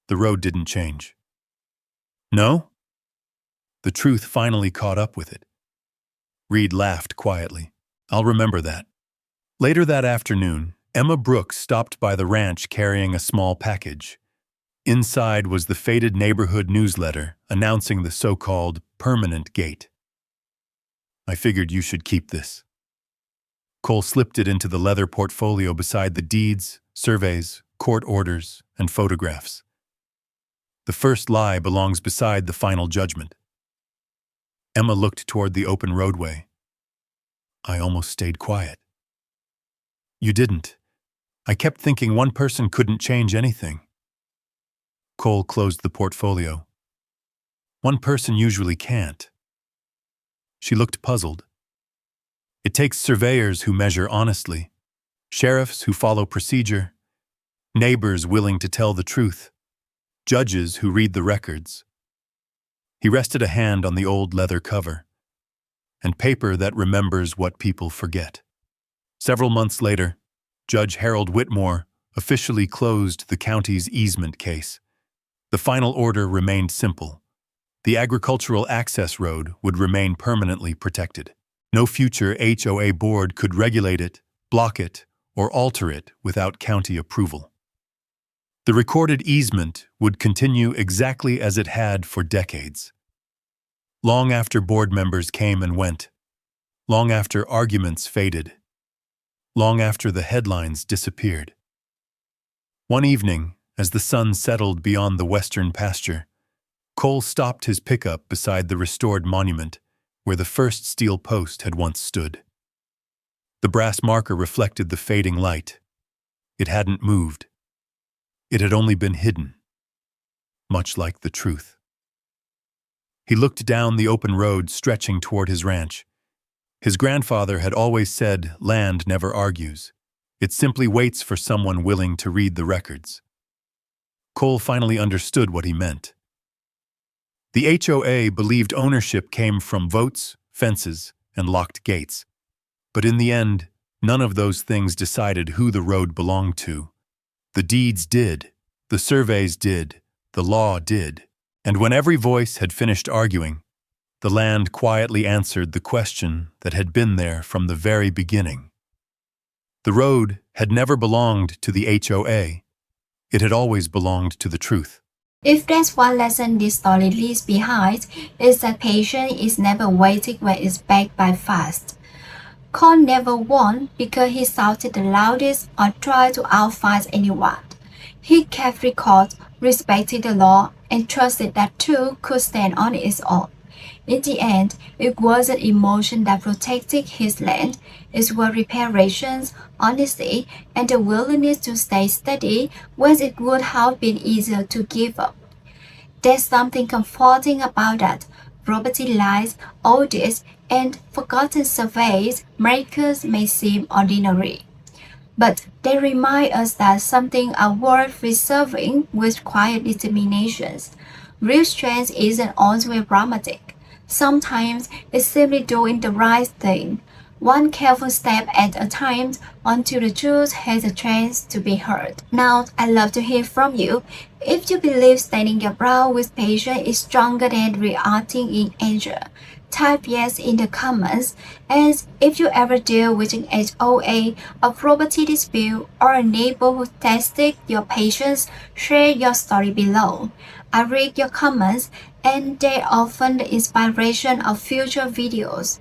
The road didn't change. "No?" The truth finally caught up with it. Reed laughed quietly. "I'll remember that." Later that afternoon, Emma Brooks stopped by the ranch carrying a small package. Inside was the faded neighborhood newsletter announcing the so-called permanent gate. "I figured you should keep this." Cole slipped it into the leather portfolio beside the deeds, surveys, court orders, and photographs. The first lie belongs beside the final judgment. Emma looked toward the open roadway. "I almost stayed quiet." "You didn't. I kept thinking one person couldn't change anything." Cole closed the portfolio. "One person usually can't." She looked puzzled. "It takes surveyors who measure honestly, sheriffs who follow procedure, neighbors willing to tell the truth, judges who read the records." He rested a hand on the old leather cover, and paper that remembers what people forget. Several months later, Judge Harold Whitmore officially closed the county's easement case. The final order remained simple. The agricultural access road would remain permanently protected. No future HOA board could regulate it, block it, or alter it without county approval. The recorded easement would continue exactly as it had for decades. Long after board members came and went, long after arguments faded, long after the headlines disappeared. One evening, as the sun settled beyond the western pasture, Cole stopped his pickup beside the restored monument where the first steel post had once stood. The brass marker reflected the fading light. It hadn't moved. It had only been hidden, much like the truth. He looked down the open road stretching toward his ranch. His grandfather had always said land never argues. It simply waits for someone willing to read the records. Cole finally understood what he meant. The HOA believed ownership came from votes, fences, and locked gates. But in the end, none of those things decided who the road belonged to. The deeds did, the surveys did, the law did. And when every voice had finished arguing, the land quietly answered the question that had been there from the very beginning. The road had never belonged to the HOA. It had always belonged to the truth. If there's one lesson this story leaves behind, it's that patience is never waiting when it's backed by fast. Cole never won because he shouted the loudest or tried to outfight anyone. He kept record, respected the law, and trusted that truth could stand on its own. In the end, it wasn't emotion that protected his land. It were reparations, honesty, and the willingness to stay steady when it would have been easier to give up. There's something comforting about that. Property lines, audits, and forgotten surveys makers may seem ordinary, but they remind us that something are worth preserving with quiet determinations. Real strength isn't always dramatic. Sometimes it's simply doing the right thing, one careful step at a time until the truth has a chance to be heard. Now, I'd love to hear from you. If you believe standing your ground with patience is stronger than reacting in anger, type yes in the comments. And if you ever deal with an HOA, a property dispute, or a neighbor who tested your patience, share your story below. I read your comments and they often the inspiration of future videos.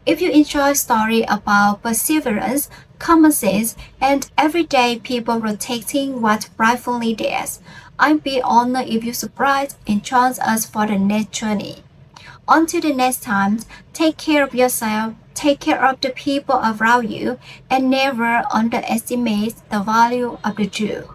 If you enjoy stories about perseverance, common sense, and everyday people protecting what rightfully theirs, I'd be honored if you subscribe and join us for the next journey. Until the next time, take care of yourself, take care of the people around you, and never underestimate the value of the truth.